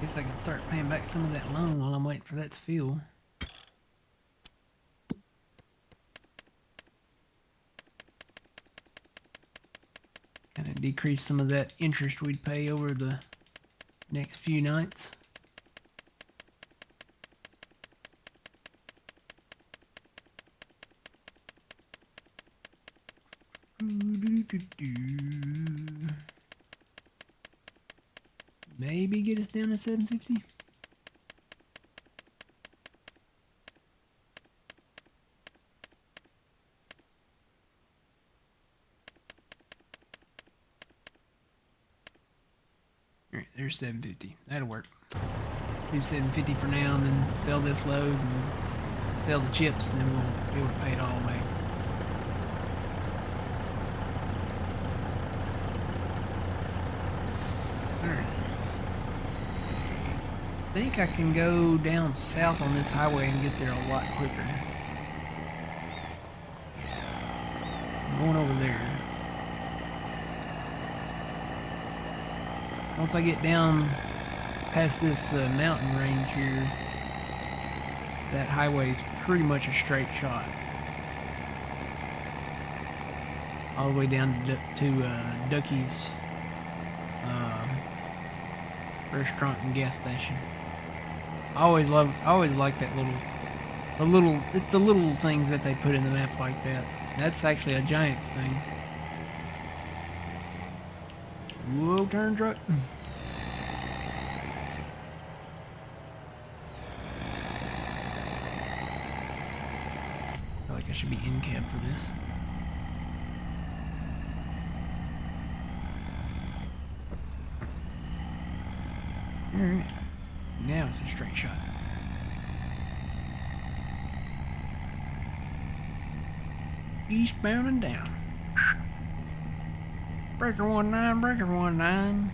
Guess I can start paying back some of that loan while I'm waiting for that to fill. Kind of decrease some of that interest we'd pay over the next few nights. Maybe get us down to 750. Alright, there's 750. That'll work. Do 750 for now and then sell this load and sell the chips and then we'll be able to pay it all away. Alright. I think I can go down south on this highway and get there a lot quicker. I'm going over there. Once I get down past this mountain range here, that highway is pretty much a straight shot. All the way down to Ducky's restaurant and gas station. I always like that it's the little things that they put in the map like that. That's actually a Giants thing. Whoa, turn truck. I feel like I should be in cab for this. Alright. Now it's a straight shot. Eastbound and down. Breaker 19, breaker 19.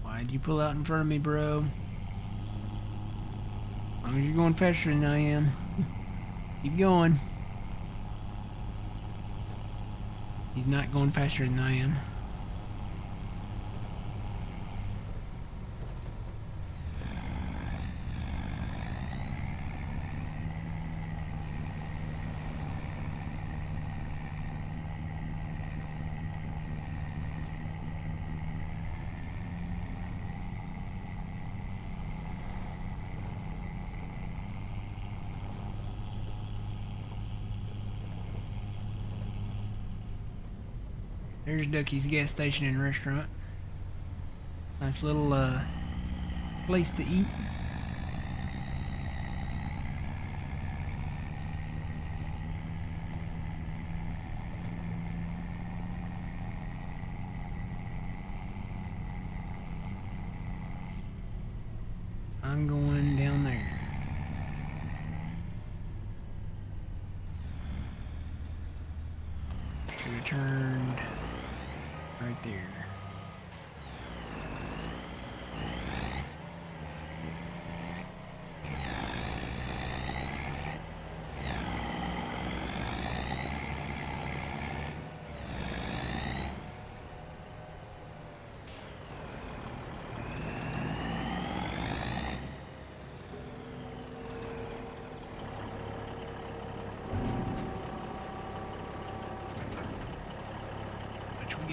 Why'd you pull out in front of me, bro? As long as you're going faster than I am. Keep going. He's not going faster than I am. There's Ducky's gas station and restaurant. Nice little place to eat. So I'm going down there. Should have turned right there.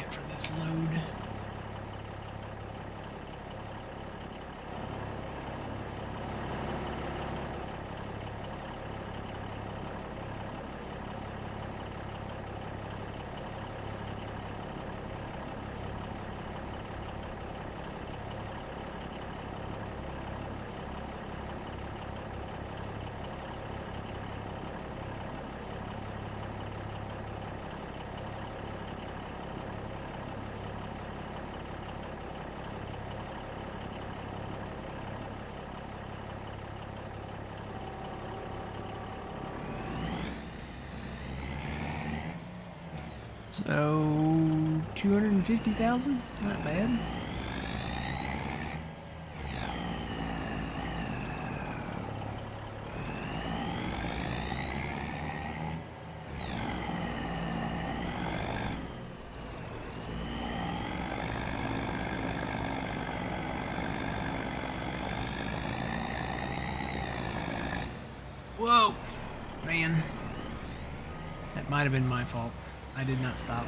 get for this load. So 250,000? Not bad. Whoa, man. That might have been my fault. I did not stop.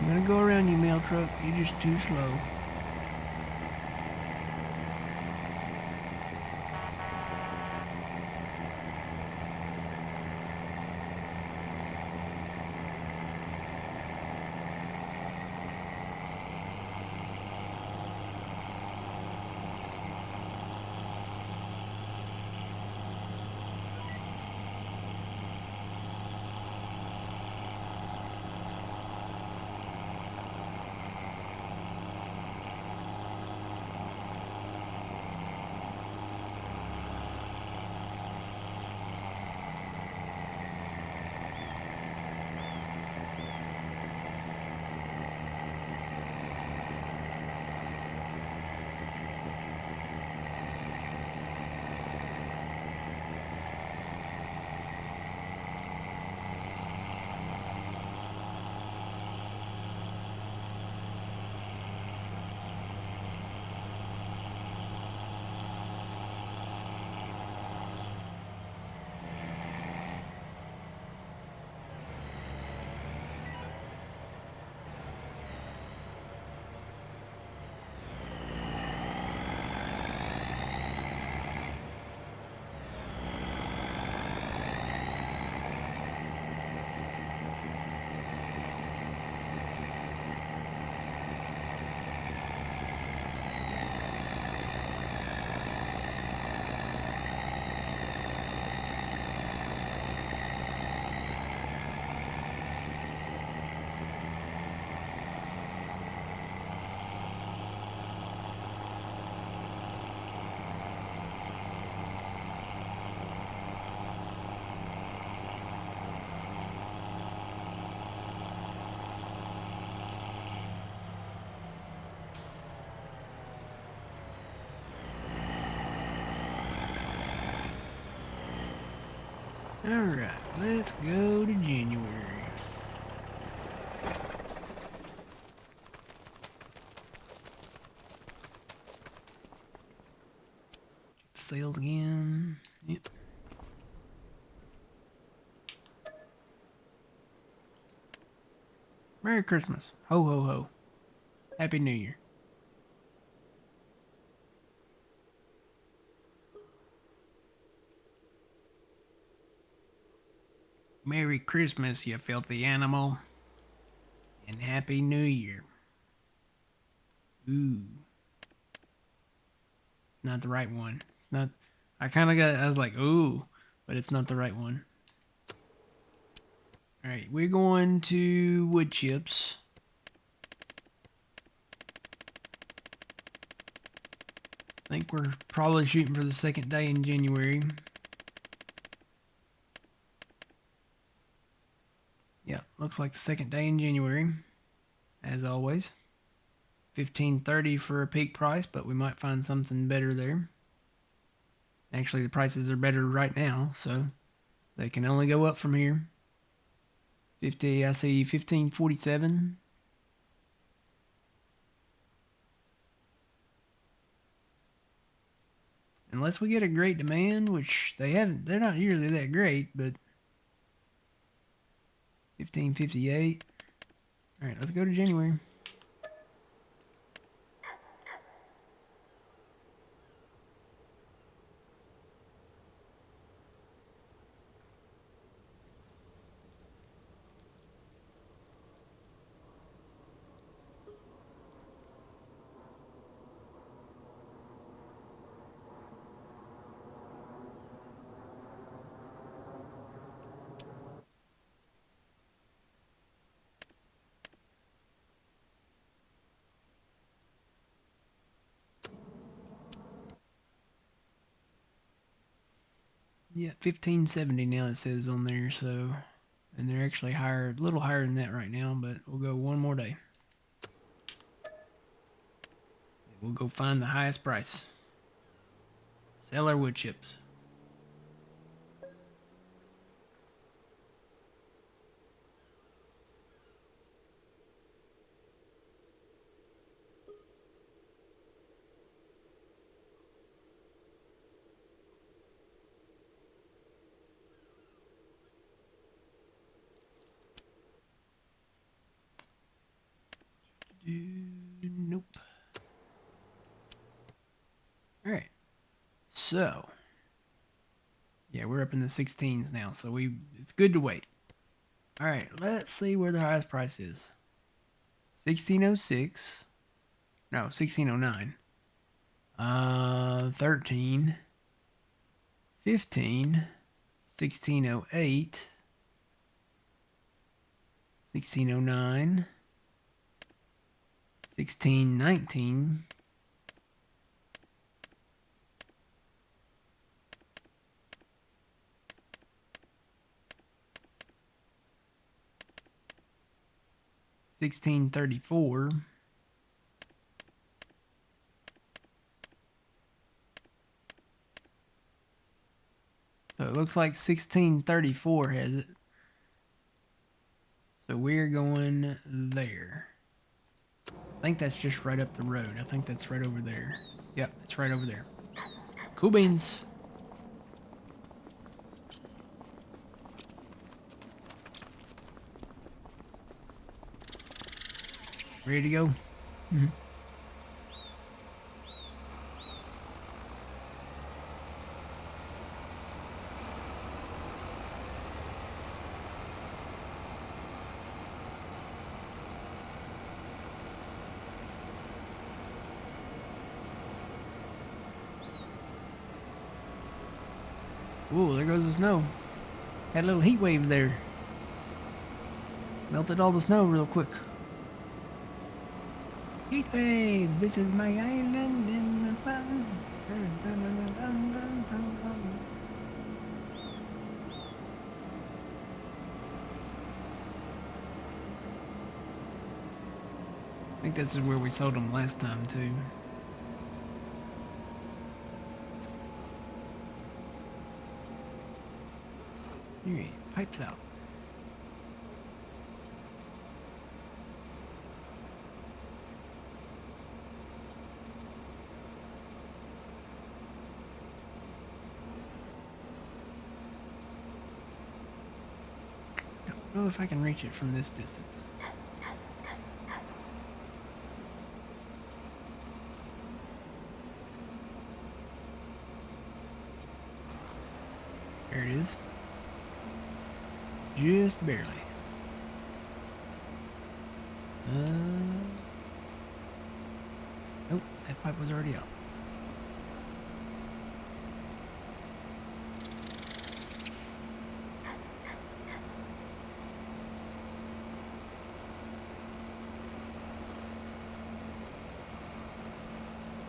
I'm gonna go around you, mail truck. You're just too slow. Alright, let's go to January. Sales again. Yep. Merry Christmas. Ho ho ho. Happy New Year. Merry Christmas, you filthy animal. And Happy New Year. Ooh. It's not the right one. It's not. I was like, ooh, but it's not the right one. Alright, we're going to wood chips. I think we're probably shooting for the second day in January. Yeah, looks like the second day in January, as always. 15.30 for a peak price, but we might find something better there. Actually, the prices are better right now, so they can only go up from here. 50, I see 15.47. Unless we get a great demand, which they haven't, they're not usually that great, but 15.58. All right, let's go to January. Yeah, 15.70 now it says on there, so, and they're actually higher, a little higher than that right now, but we'll go one more day. We'll go find the highest price. Sell our wood chips. Nope. All right. So, yeah, we're up in the 16s now, so it's good to wait. All right, let's see where the highest price is. 1606. No, 1609. 13. 15. 1608. 1609. 1619. 1634. So it looks like 1634 has it. So we're going there. I think that's just right up the road. I think that's right over there. Yep, it's right over there. Cool beans. Ready to go? Mm-hmm. Ooh, there goes the snow. Had a little heat wave there. Melted all the snow real quick. Heat wave, this is my island in the sun. I think this is where we sold them last time too. Alright, pipes out. Don't know if I can reach it from this distance. There it is. Just barely. Nope, that pipe was already out.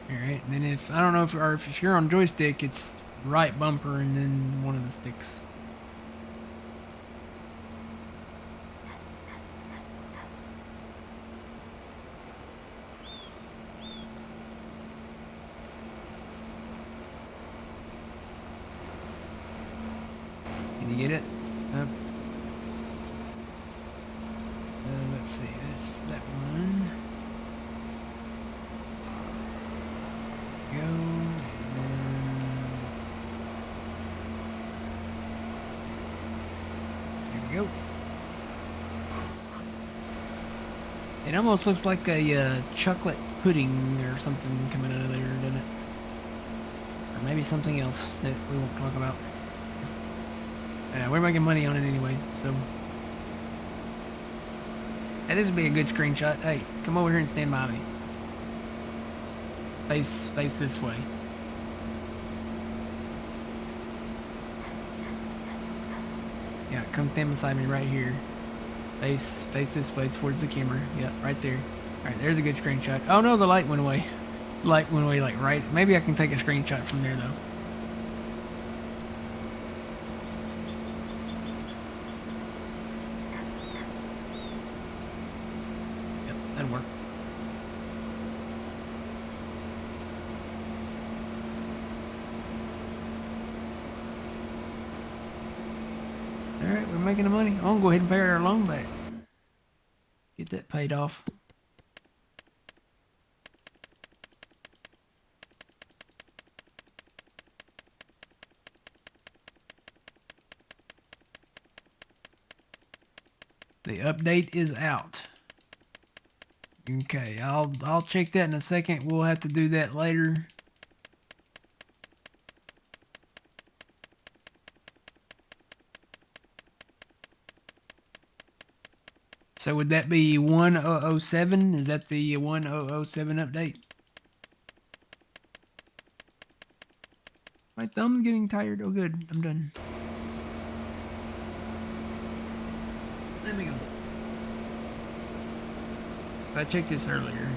Alright, and then if, I don't know if you're on joystick, it's right bumper and then one of the sticks. let's see. That's that one. Go, and then there we go. It almost looks like a chocolate pudding or something coming out of there, doesn't it? Or maybe something else that we won't talk about. We're making money on it anyway, so. Hey, this would be a good screenshot. Hey, come over here and stand by me. Face this way. Yeah, come stand beside me right here. Face this way towards the camera. Yeah, right there. Alright, there's a good screenshot. Oh no, the light went away. Light went away like right. Maybe I can take a screenshot from there though. Yep, that'll work. Alright, we're making the money. I'm gonna go ahead and pay our loan back. Get that paid off. The update is out. Okay, I'll check that in a second. We'll have to do that later. So would that be 1007? Is that the 1007 update? My thumb's getting tired. Oh good, I'm done. Let me go. I checked this earlier.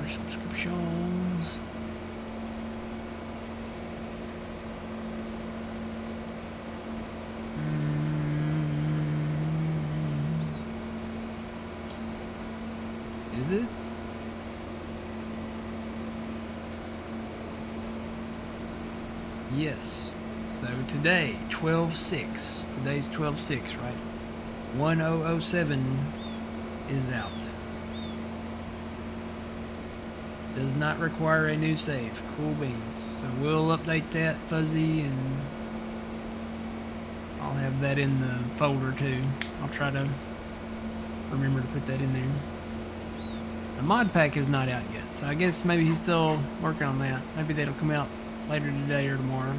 Subscriptions. Is it? Yes. So today, 12/6. Today's 12/6, right? 1007 is out. Does not require a new save. Cool beans. So we'll update that, Fuzzy, and I'll have that in the folder too. I'll try to remember to put that in there. The mod pack is not out yet, so I guess maybe he's still working on that. Maybe that'll come out later today or tomorrow.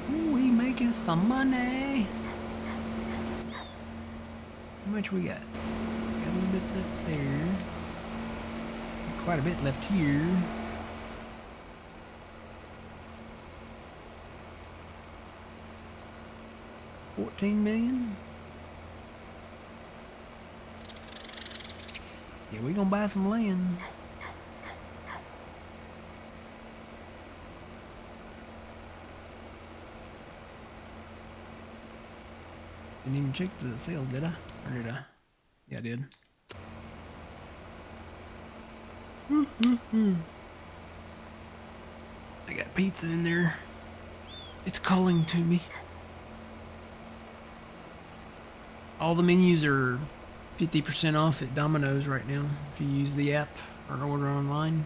Ooh, we making some money. How much we got? Got a little bit left there. Quite a bit left here. $14 million. Yeah, we gonna buy some land. Didn't even check the sales, did I? Or did I? Yeah, I did. I got pizza in there. It's calling to me. All the menus are 50% off at Domino's right now if you use the app or order online.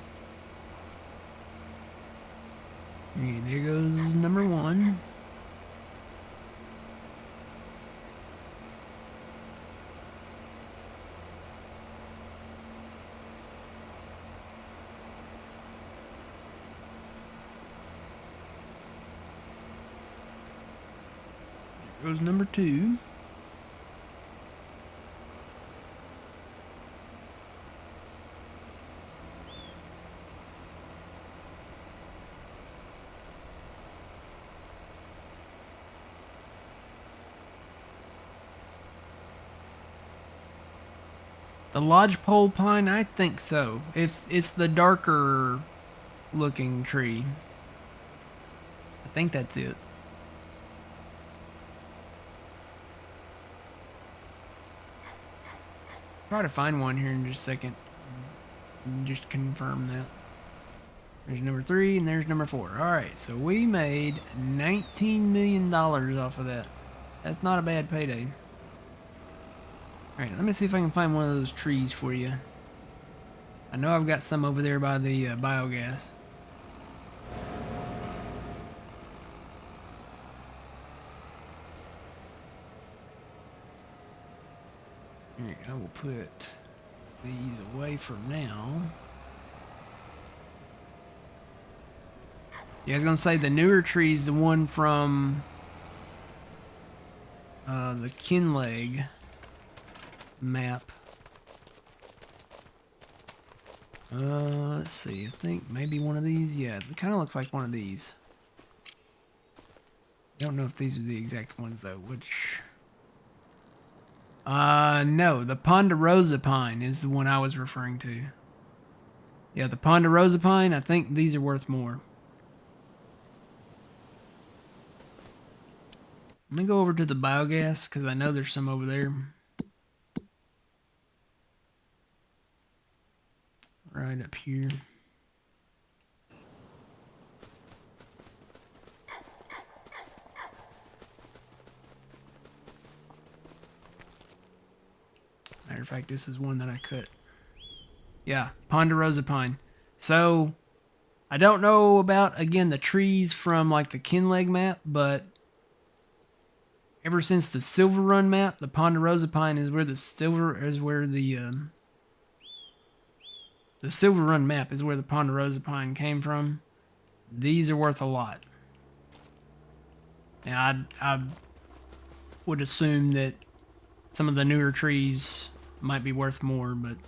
Okay, there goes number one. There goes number two. The lodgepole pine, I think so. It's the darker looking tree. I think that's it. Try to find one here in just a second. And just confirm that. There's number 3 and there's number 4. Alright, so we made $19 million off of that. That's not a bad payday. Alright, let me see if I can find one of those trees for you. I know I've got some over there by the biogas. Alright, I will put these away for now. Yeah, I was gonna say the newer tree's the one from the Kinleg map. Let's see. I think maybe one of these. Yeah, it kind of looks like one of these. I don't know if these are the exact ones though. Which? No. The Ponderosa pine is the one I was referring to. Yeah, the Ponderosa pine. I think these are worth more. Let me go over to the biogas because I know there's some over there. Right up here. Matter of fact, this is one that I cut. Yeah, Ponderosa pine. So, I don't know about, again, the trees from like the Kinleg map, but ever since the Silver Run map, the Ponderosa pine is where the Silver Run map is where the Ponderosa pine came from. These are worth a lot. Now, I would assume that some of the newer trees might be worth more, but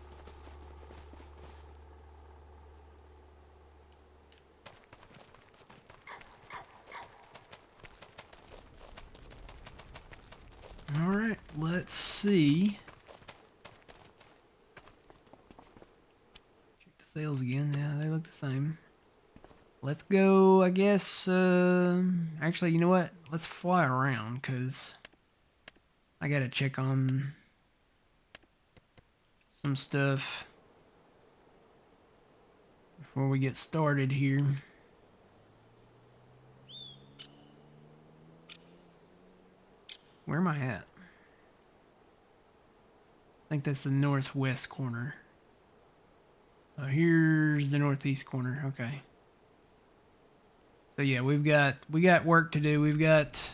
all right, let's see. Check the sales again. Yeah, they look the same. Let's go, I guess. Actually, you know what? Let's fly around because I gotta check on some stuff before we get started here. Where am I at? I think that's the northwest corner. So here's the northeast corner. Okay. So yeah, we got work to do. We've got,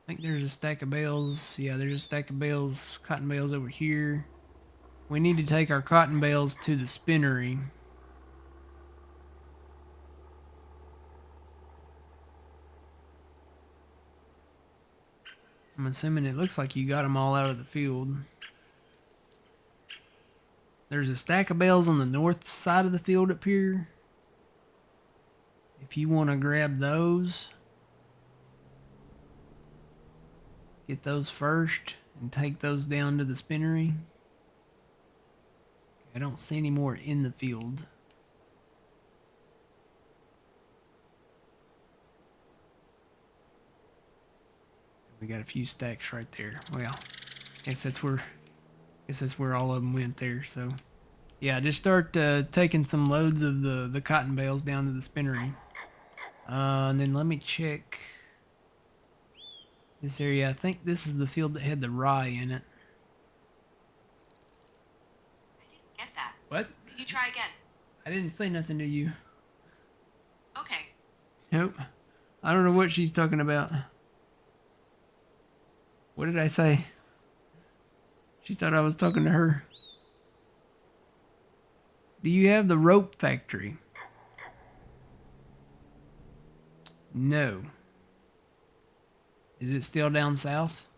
I think there's a stack of bales. Yeah, there's a stack of bales, cotton bales over here. We need to take our cotton bales to the spinnery. I'm assuming it looks like you got them all out of the field. There's a stack of bales on the north side of the field up here. If you want to grab those, get those first and take those down to the spinnery. I don't see any more in the field. We got a few stacks right there. Well, guess that's where all of them went there. So, yeah, just start taking some loads of the cotton bales down to the spinnery. And then let me check this area. I think this is the field that had the rye in it. I didn't get that. What? Could you try again? I didn't say nothing to you. Okay. Nope. I don't know what she's talking about. What did I say? She thought I was talking to her. Do you have the rope factory? No. Is it still down south?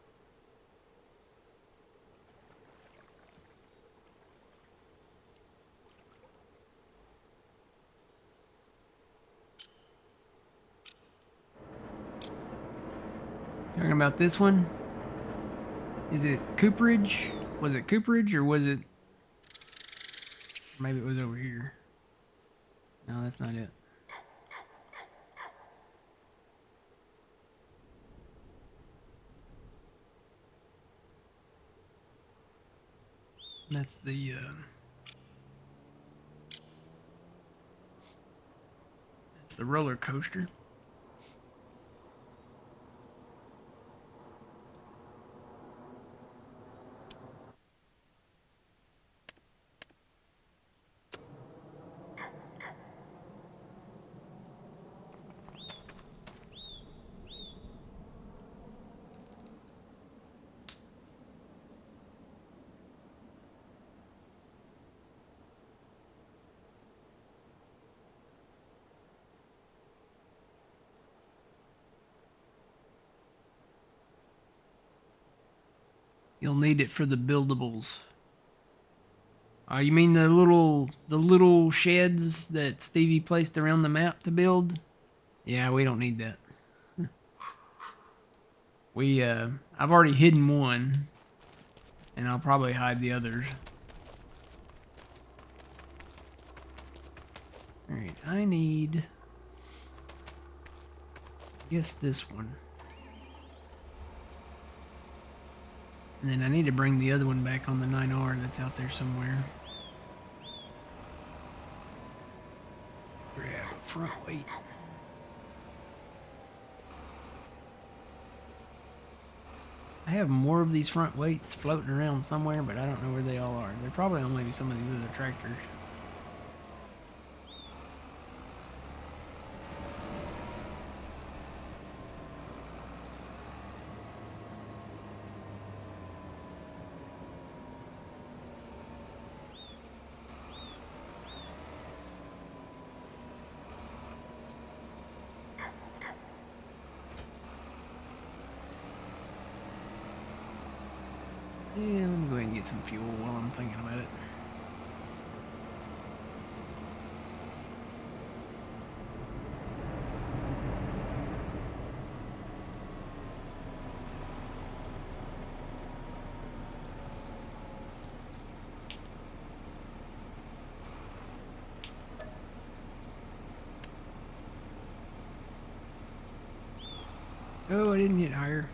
Talking about this one? Is it Cooperage? Was it Cooperage or was it... Maybe it was over here. No, that's not it. That's the roller coaster. You'll need it for the buildables. You mean the little sheds that Stevie placed around the map to build? Yeah, we don't need that. I've already hidden one, and I'll probably hide the others. All right, I need, I guess this one. And then I need to bring the other one back on the 9R that's out there somewhere. Grab a front weight. I have more of these front weights floating around somewhere, but I don't know where they all are. They're probably on maybe some of these other tractors. Yeah, let me go ahead and get some fuel while I'm thinking about it. Oh, I didn't get higher.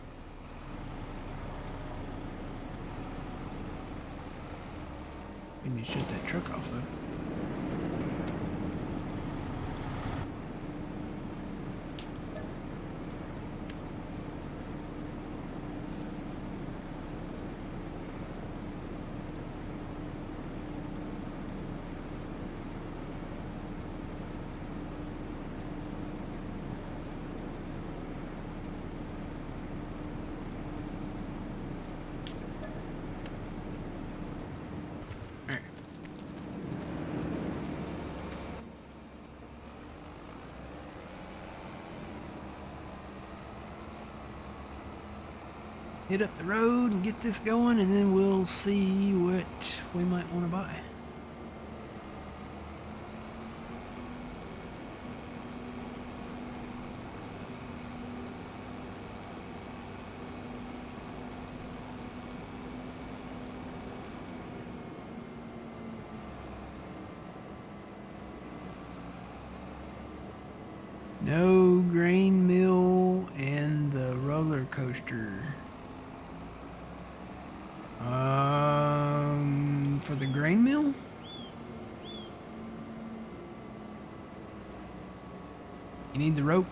We need to shut that truck off, though. All right. Hit up the road and get this going, and then we'll see what we might want to buy. No grain mill and the roller coaster. For the grain mill? You need the rope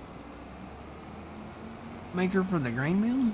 maker for the grain mill?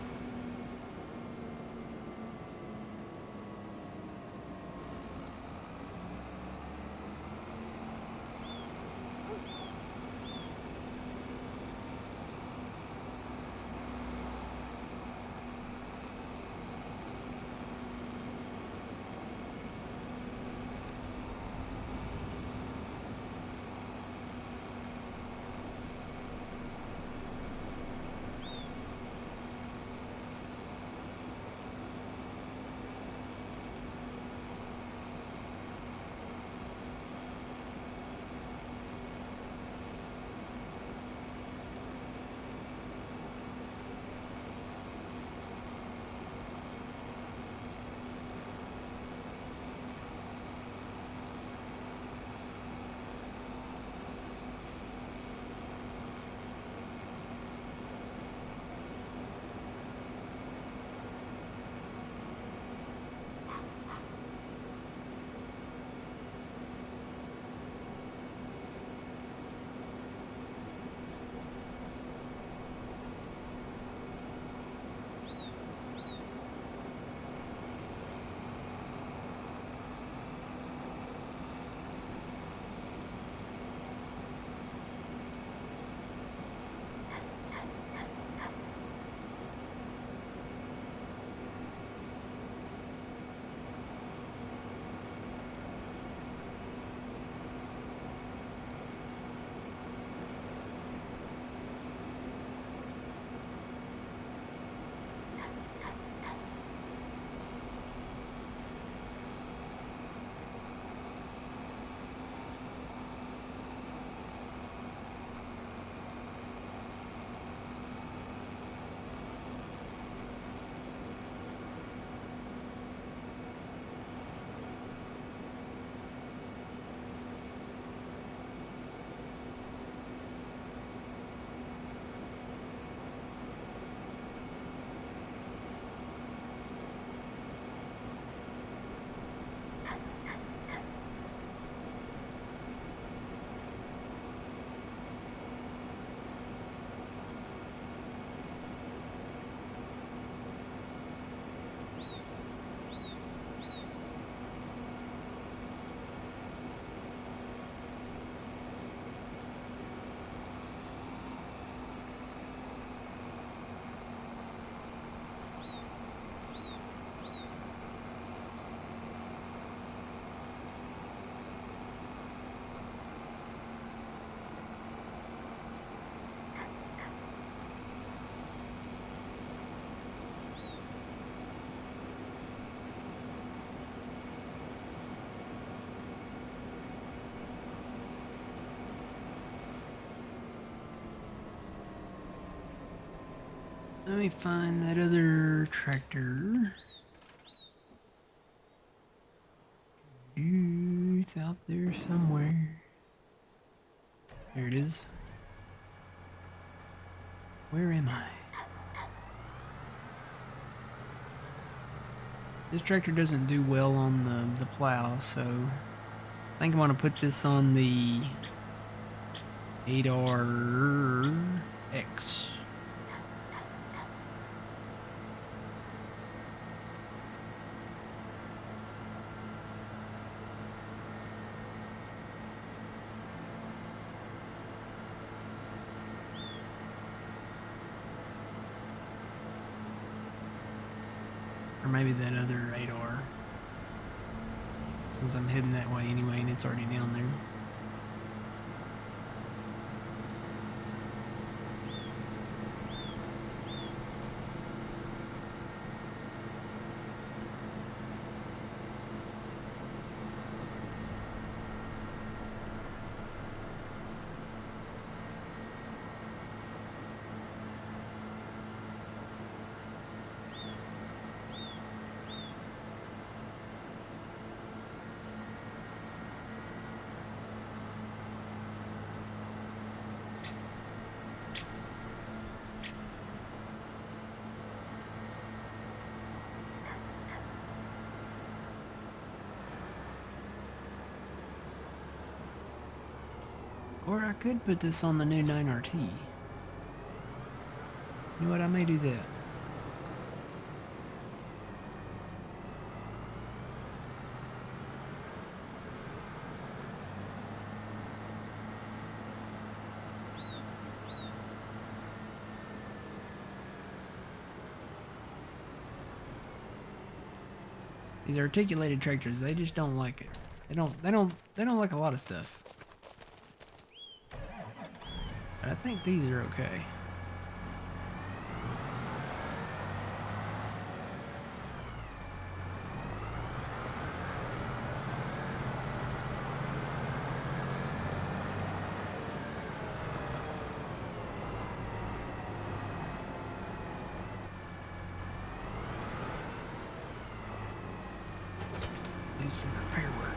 Let me find that other tractor. It's out there somewhere. There it is. Where am I? This tractor doesn't do well on the plow, so I think I'm gonna put this on the 8RX. Or maybe that other 8R. Because I'm heading that way anyway and it's already down there. Or I could put this on the new 9RT. You know what? I may do that. These articulated tractors, they just don't like it. They don't like a lot of stuff. But I think these are okay. Do some repair work.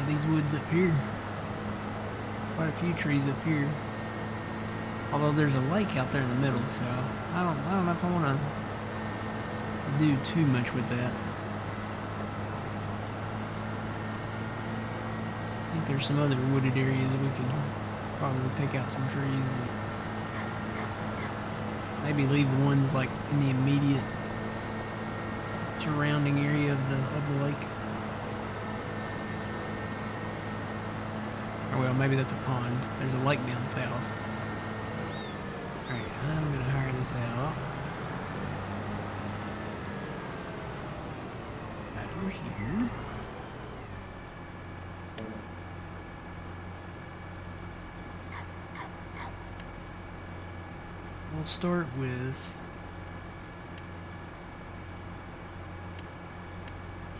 of these woods up here. Quite a few trees up here. Although there's a lake out there in the middle, so I don't know if I want to do too much with that. I think there's some other wooded areas we could probably take out some trees, but maybe leave the ones like in the immediate surrounding area of the lake. Or well, maybe that's a pond. There's a lake down south. Alright, I'm gonna hire this out. Right over here. We'll start with...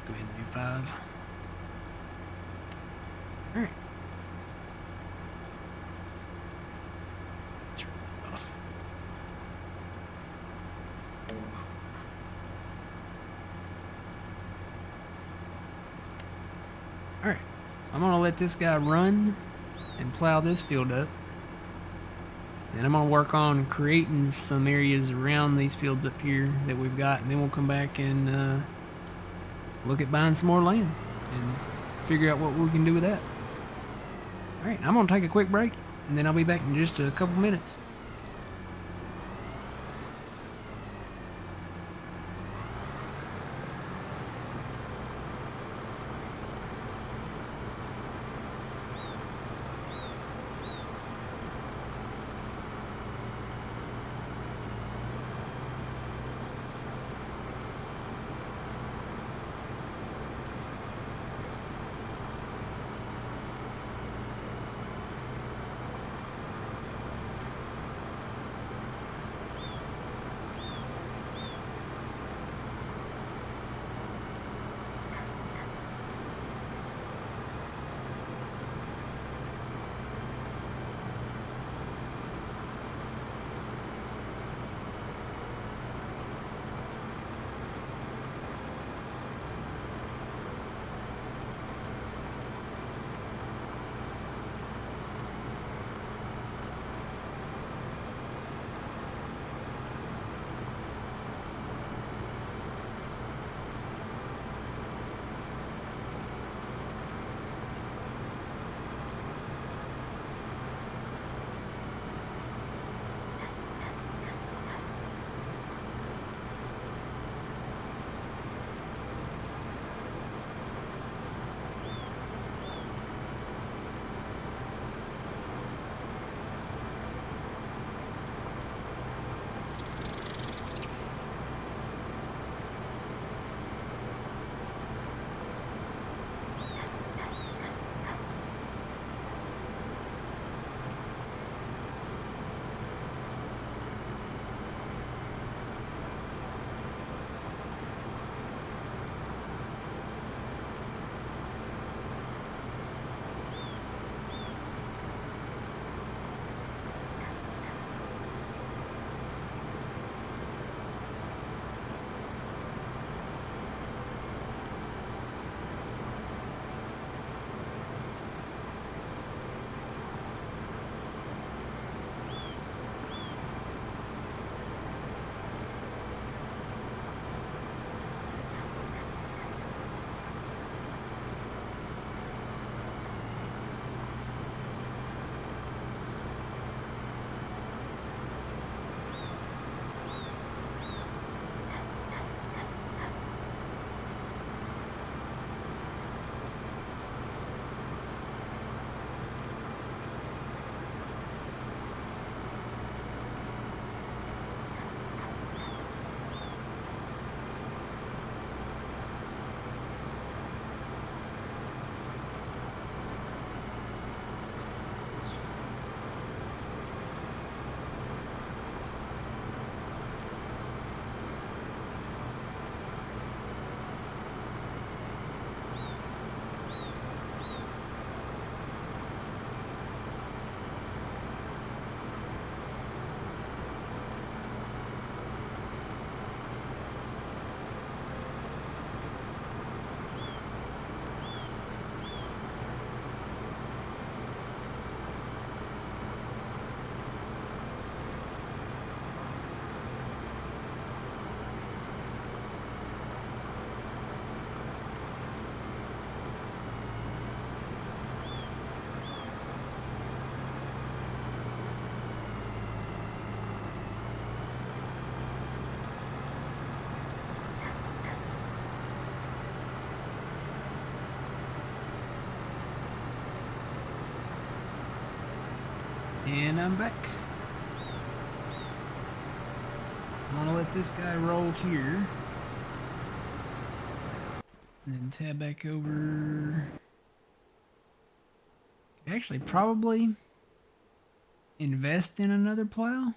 Go ahead and do 5. Alright. Turn those off. Alright. So I'm going to let this guy run and plow this field up. And I'm going to work on creating some areas around these fields up here that we've got. And then we'll come back and look at buying some more land and figure out what we can do with that. Alright, I'm going to take a quick break. And then I'll be back in just a couple minutes. And I'm back. I'm gonna let this guy roll here. And then tab back over. Actually, probably invest in another plow.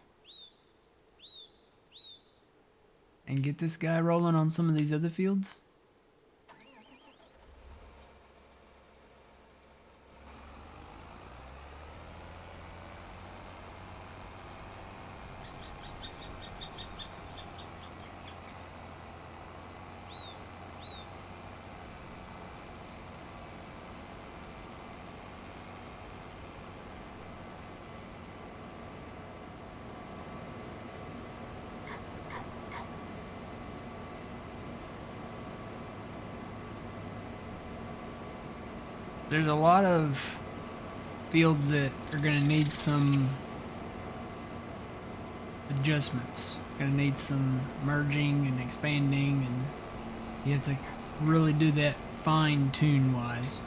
And get this guy rolling on some of these other fields. There's a lot of fields that are going to need some adjustments. Going to need some merging and expanding, and you have to really do that fine-tune wise.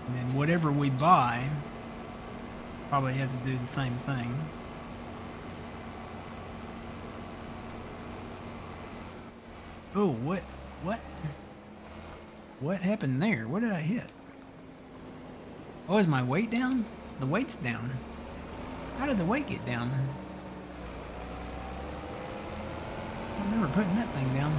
And then whatever we buy, probably have to do the same thing. Oh, what? What happened there? What did I hit? Oh, is my weight down? The weight's down. How did the weight get down? I remember putting that thing down.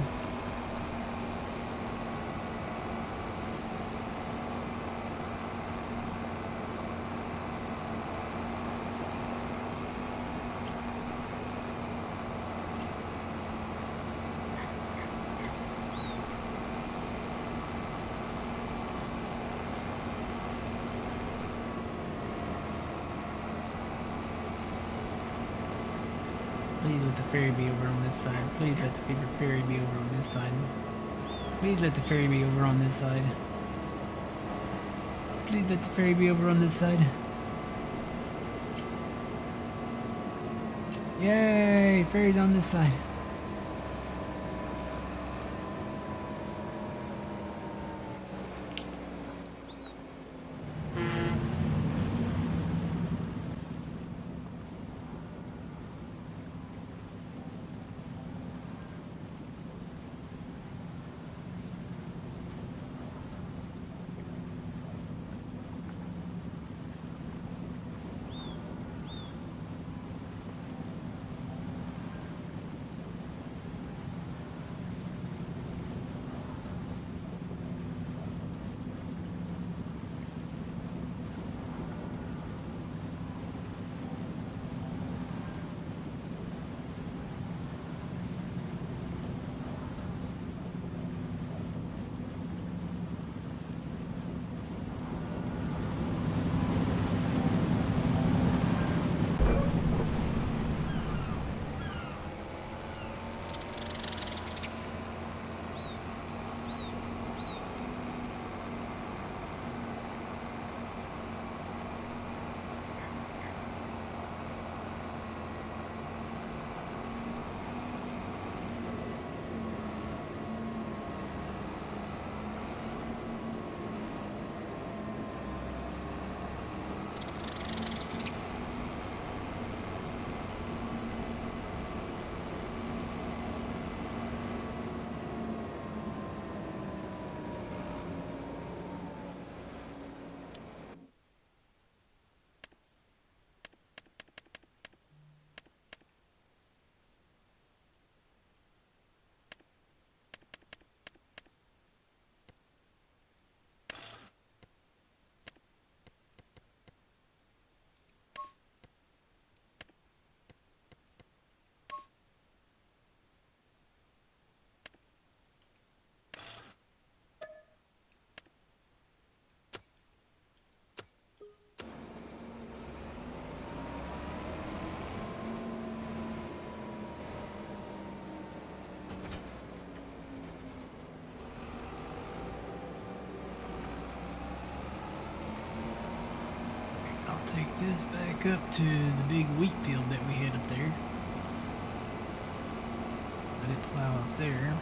Please let the ferry be over on this side. Please let the ferry be over on this side. Please let the ferry be over on this side. Please let the ferry be over on this side. Yay! Ferry's on this side. Take this back up to the big wheat field that we had up there. Let it plow up there.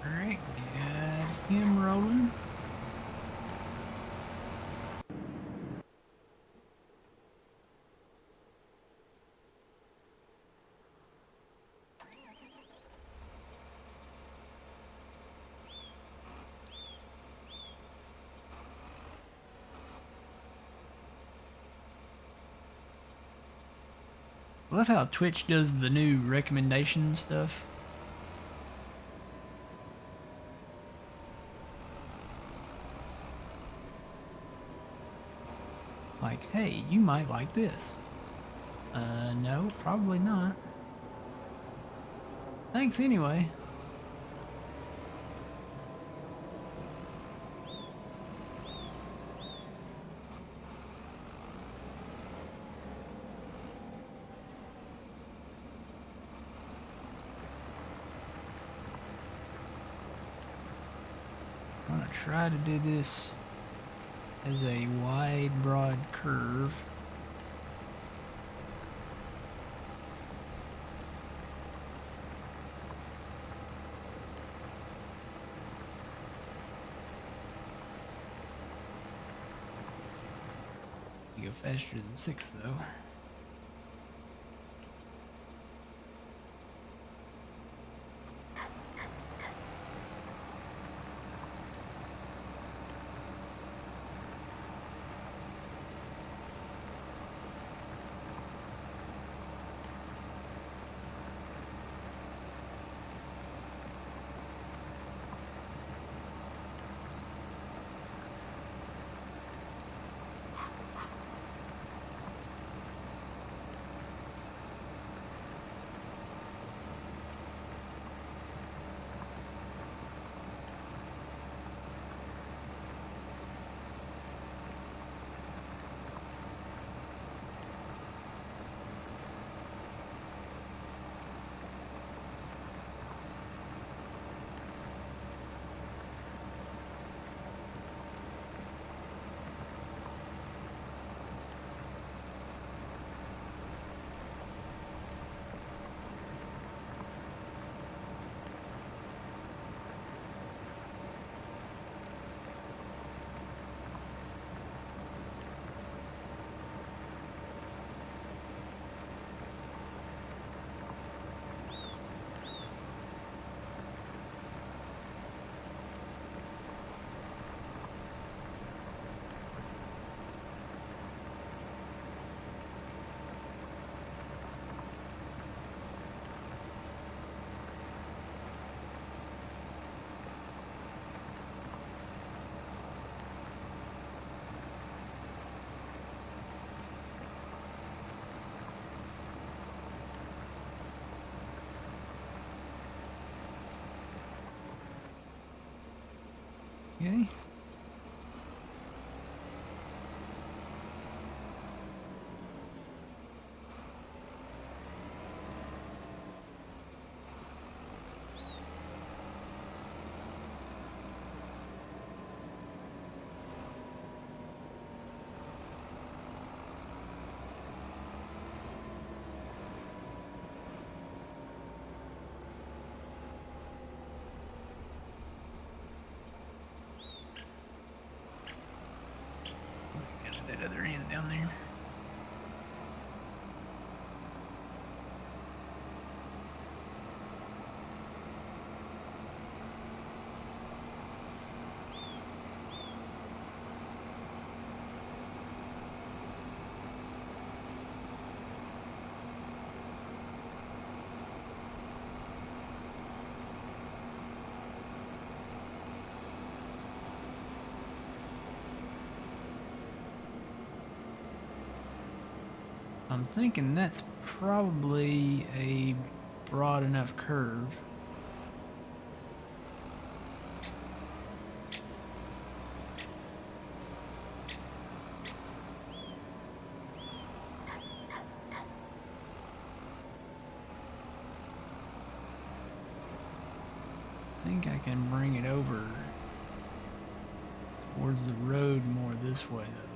Alright, got him rolling. I love how Twitch does the new recommendation stuff. Like, hey, you might like this. No, probably not. Thanks anyway. I'm gonna try to do this as a wide, broad curve. You go faster than 6 though. Okay. Get to that other end down there. I'm thinking that's probably a broad enough curve. I think I can bring it over towards the road more this way though.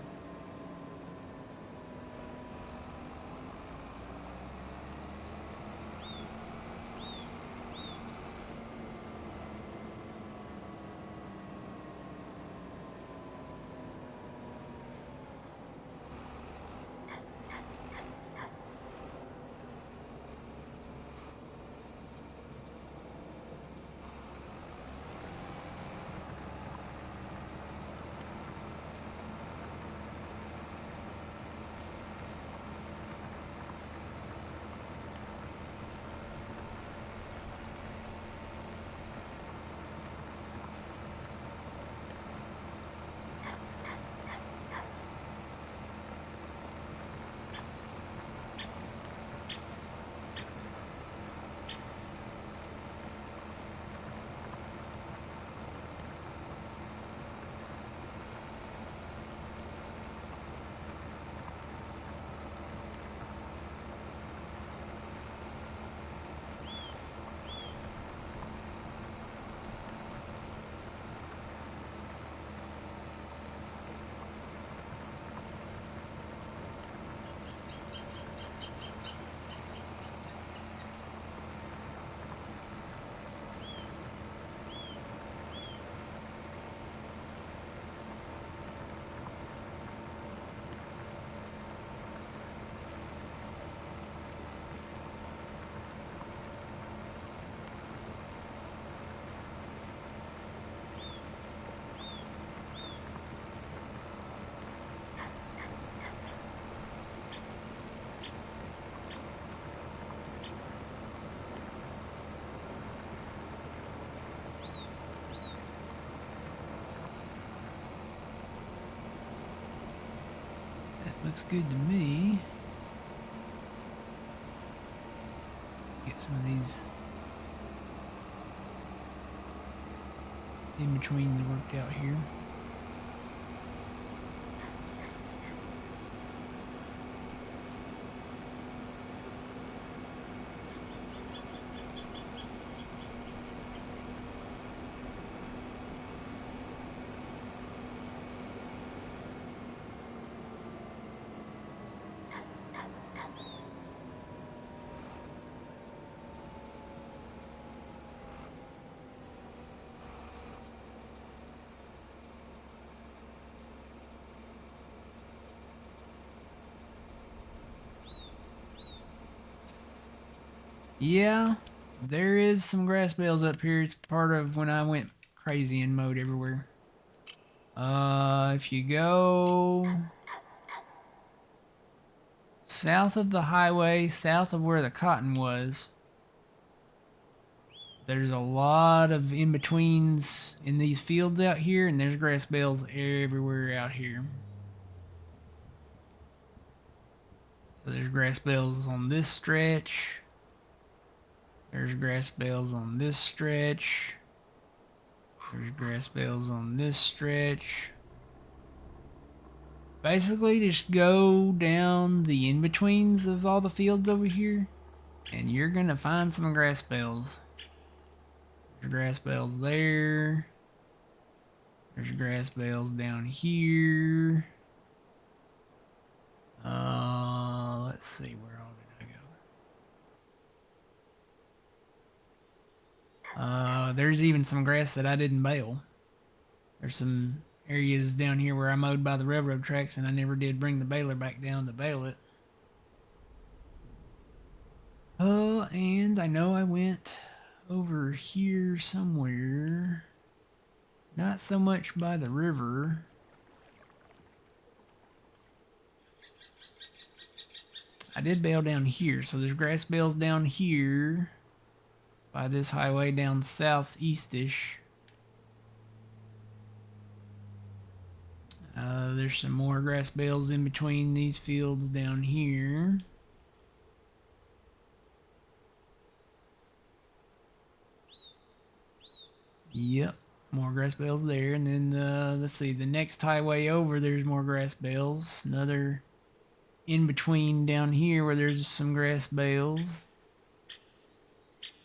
Looks good to me. Get some of these in-betweens worked out here. Yeah, there is some grass bales up here. It's part of when I went crazy and mowed everywhere. If you go south of the highway, south of where the cotton was, there's a lot of in-betweens in these fields out here, and there's grass bales everywhere out here. So there's grass bales on this stretch. There's grass bales on this stretch. There's grass bales on this stretch. Basically, just go down the in-betweens of all the fields over here, and you're gonna find some grass bales. There's grass bales there. There's grass bales down here. Let's see, where all did I go? There's even some grass that I didn't bale. There's some areas down here where I mowed by the railroad tracks and I never did bring the baler back down to bale it. And I know I went over here somewhere. Not so much by the river. I did bale down here, so there's grass bales down here by this highway down southeast-ish. There's some more grass bales in between these fields down here. Yep, more grass bales there. And then, let's see, the next highway over, there's more grass bales. Another in between down here where there's some grass bales.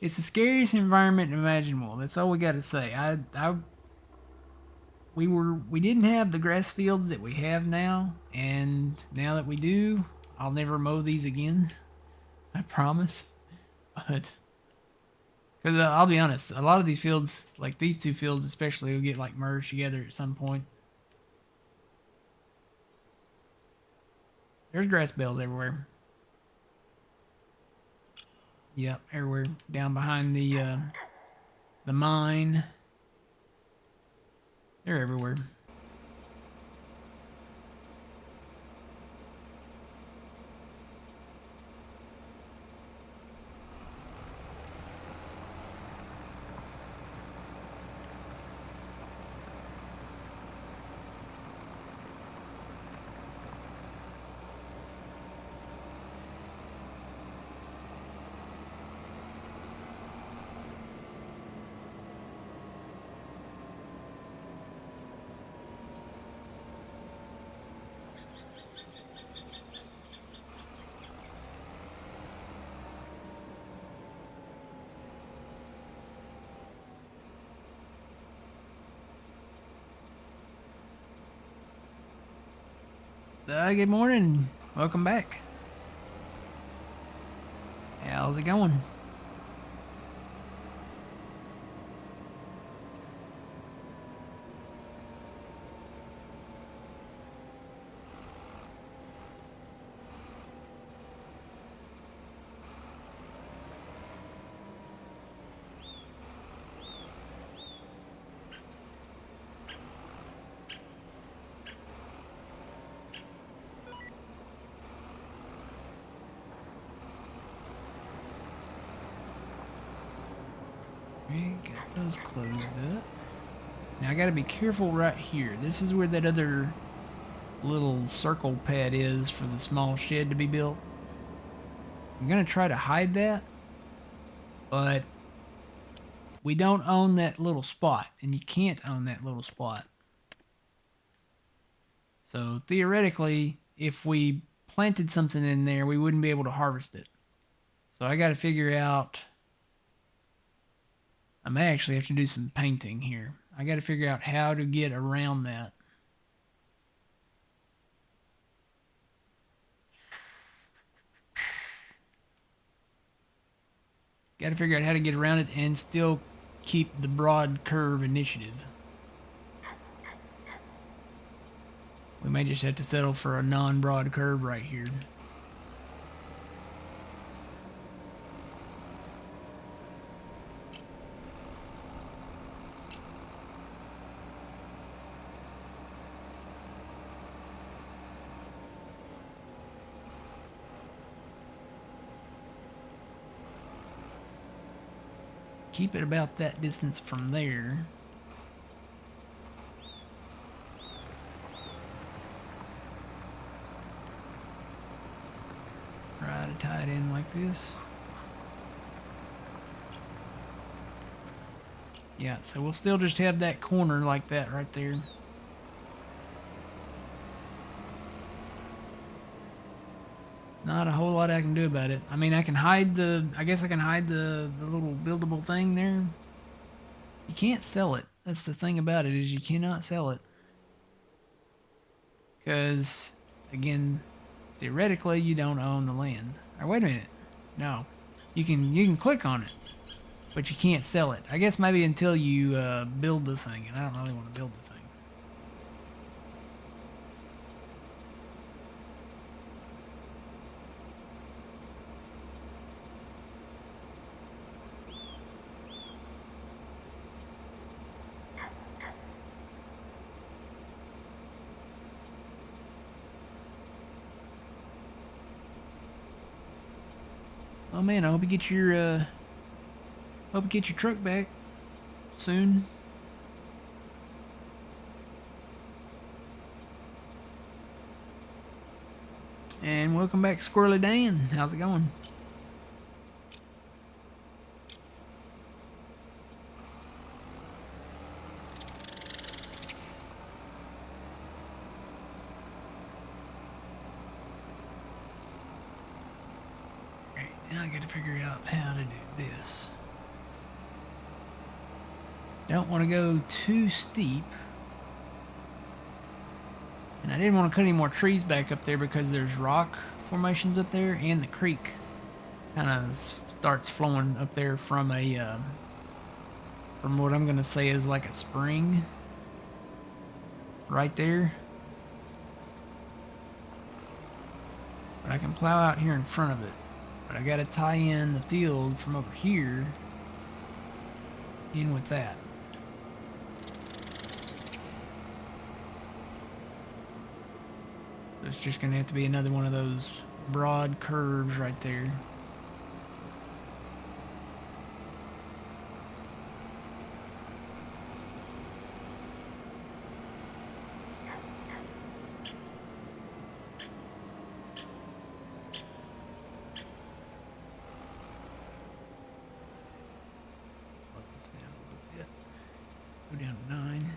It's the scariest environment imaginable. That's all we got to say. We didn't have the grass fields that we have now, and now that we do, I'll never mow these again. I promise. But because I'll be honest, a lot of these fields, like these two fields especially, will get like merged together at some point. There's grass bales everywhere. Yep, everywhere down behind the mine. They're everywhere. Good morning. Welcome back. How's it going? Got those closed up. Now I gotta be careful right here. This is where that other little circle pad is for the small shed to be built. I'm gonna try to hide that, but we don't own that little spot, and you can't own that little spot. So theoretically, if we planted something in there, we wouldn't be able to harvest it. So I gotta figure out, I may actually have to do some painting here. I got to figure out how to get around that. Got to figure out how to get around it and still keep the broad curve initiative. We may just have to settle for a non-broad curve right here. Keep it about that distance from there. Try to tie it in like this. Yeah, so we'll still just have that corner like that right there. Not a whole lot I can do about it. I mean, I can hide I guess I can hide the little buildable thing there. You can't sell it. That's the thing about it, is you cannot sell it. Because, again, theoretically, you don't own the land. Or wait a minute. No. You can click on it, but you can't sell it. I guess maybe until you build the thing, and I don't really want to build the thing. Oh man, I hope you get your truck back soon. And welcome back, Squirrely Dan. How's it going? Alright, now I gotta figure out how to do this. Don't want to go too steep. And I didn't want to cut any more trees back up there because there's rock formations up there, and the creek kind of starts flowing up there from a from what I'm gonna say is like a spring right there. But I can plow out here in front of it. But I gotta tie in the field from over here in with that. So it's just gonna have to be another one of those broad curves right there. Slow this down a little bit. Go down to 9.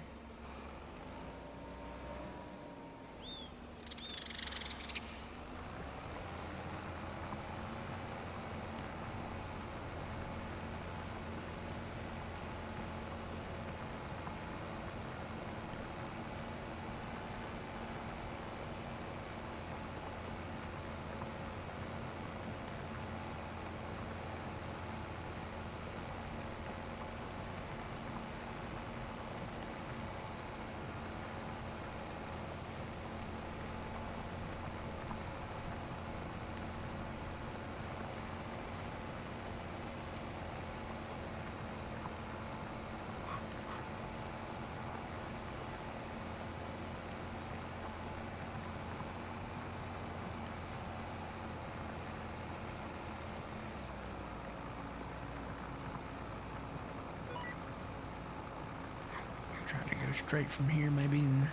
Try to go straight from here maybe and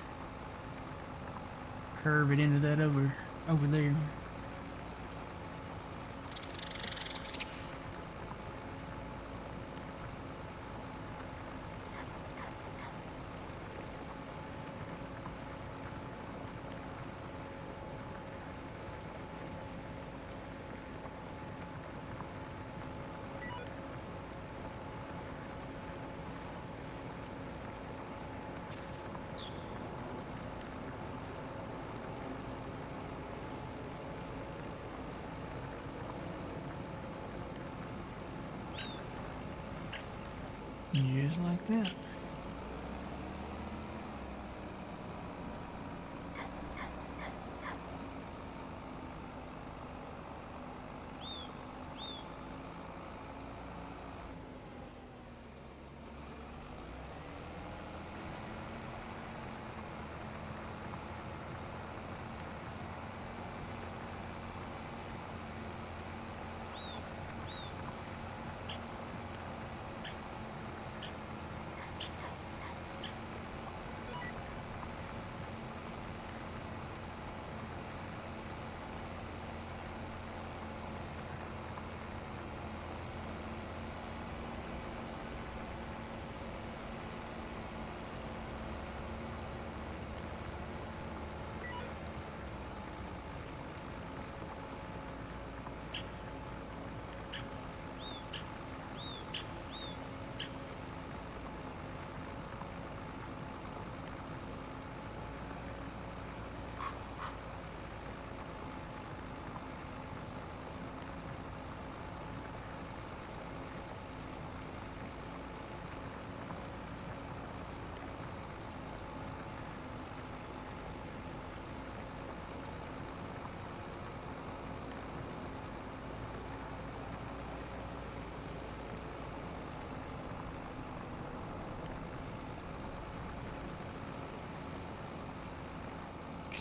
curve it into that over there. Just like that.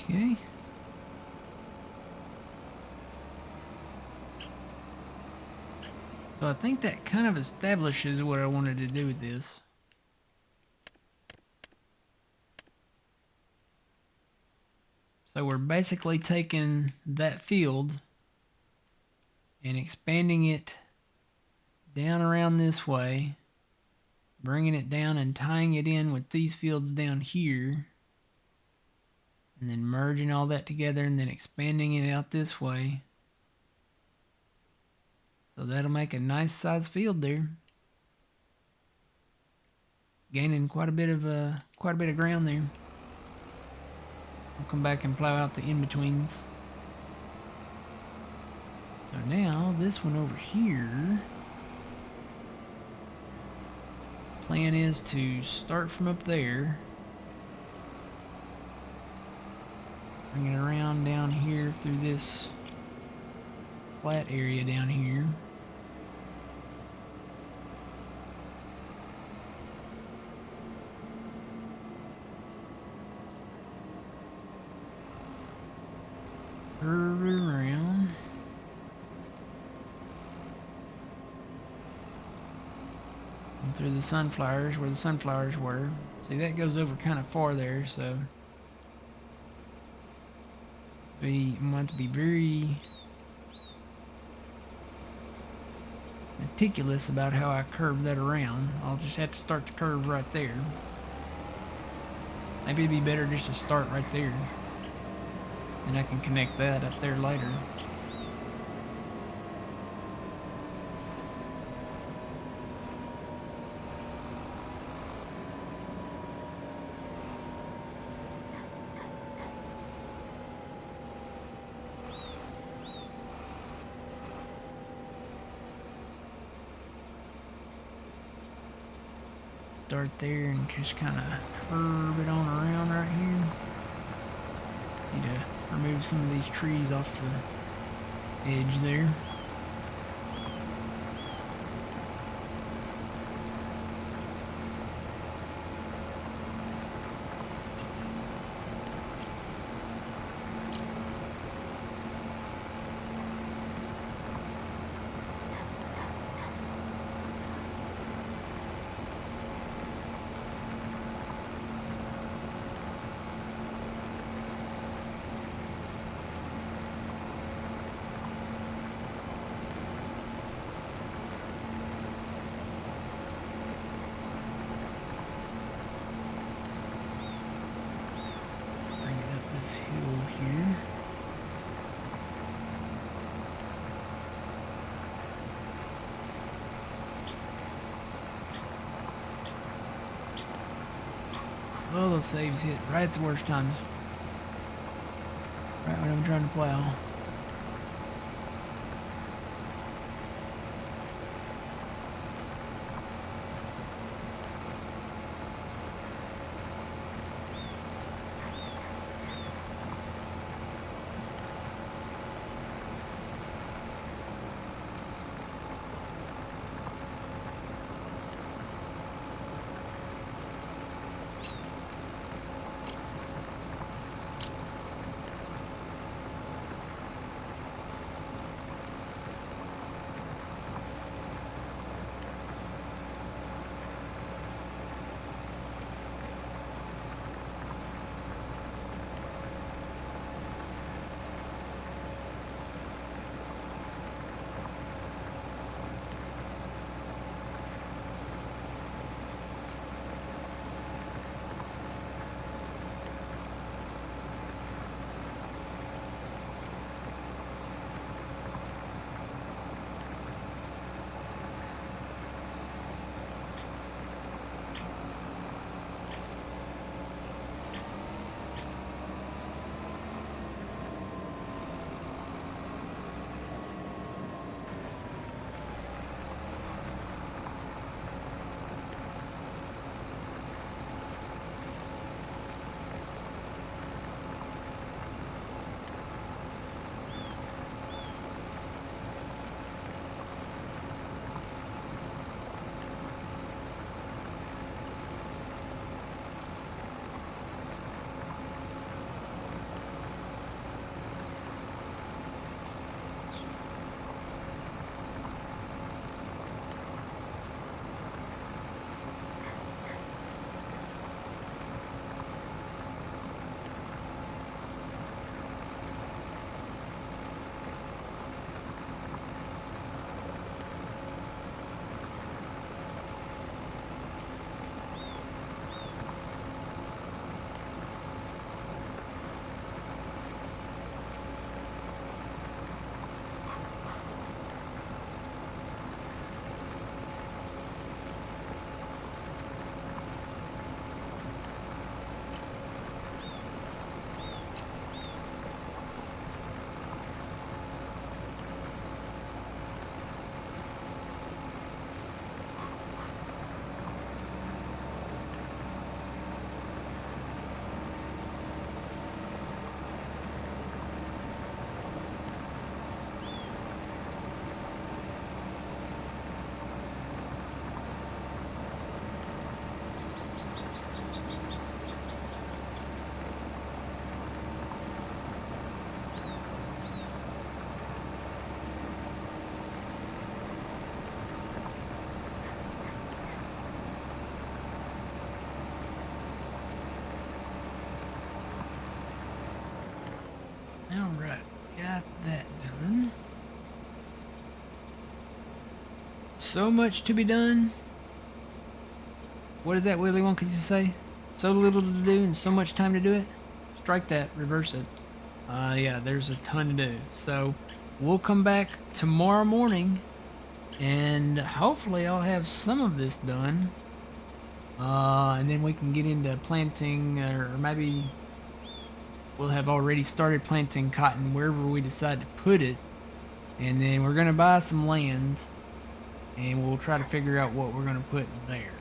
Okay. So I think that kind of establishes what I wanted to do with this. So So we're basically taking that field and expanding it down around this way, bringing it down and tying it in with these fields down here, and then merging all that together and then expanding it out this way. So that'll make a nice size field there. Gaining quite a bit of ground there. We'll come back and plow out the in-betweens. So now this one over here, plan is to start from up there, bring it around down here through this flat area down here. Curve it around. And through the sunflowers, where the sunflowers were. See, that goes over kind of far there, so I'm going to be very meticulous about how I curve that around. I'll just have to start the curve right there. Maybe it'd be better just to start right there, and I can connect that up there later. Start there and just kind of curve it on around right here. Need to remove some of these trees off the edge there. This hill here. Oh, those saves hit right at the worst times. Right when I'm trying to plow. got that done. So much to be done. What is that Willy Wonka used to say? So little to do and so much time to do it? Strike that, reverse it. Yeah, there's a ton to do. So we'll come back tomorrow morning and hopefully I'll have some of this done. And then we can get into planting, or maybe we'll have already started planting cotton wherever we decide to put it. And then we're going to buy some land and we'll try to figure out what we're going to put there.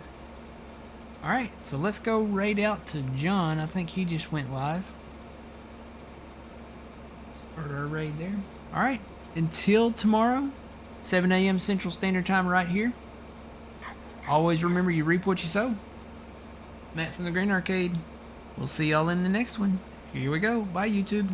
Alright, so let's go raid out to John. I think he just went live. Start our raid there. Alright, until tomorrow, 7 a.m. Central Standard Time right here. Always remember you reap what you sow. It's Matt from the Green Arcade. We'll see y'all in the next one. Here we go. Bye, YouTube.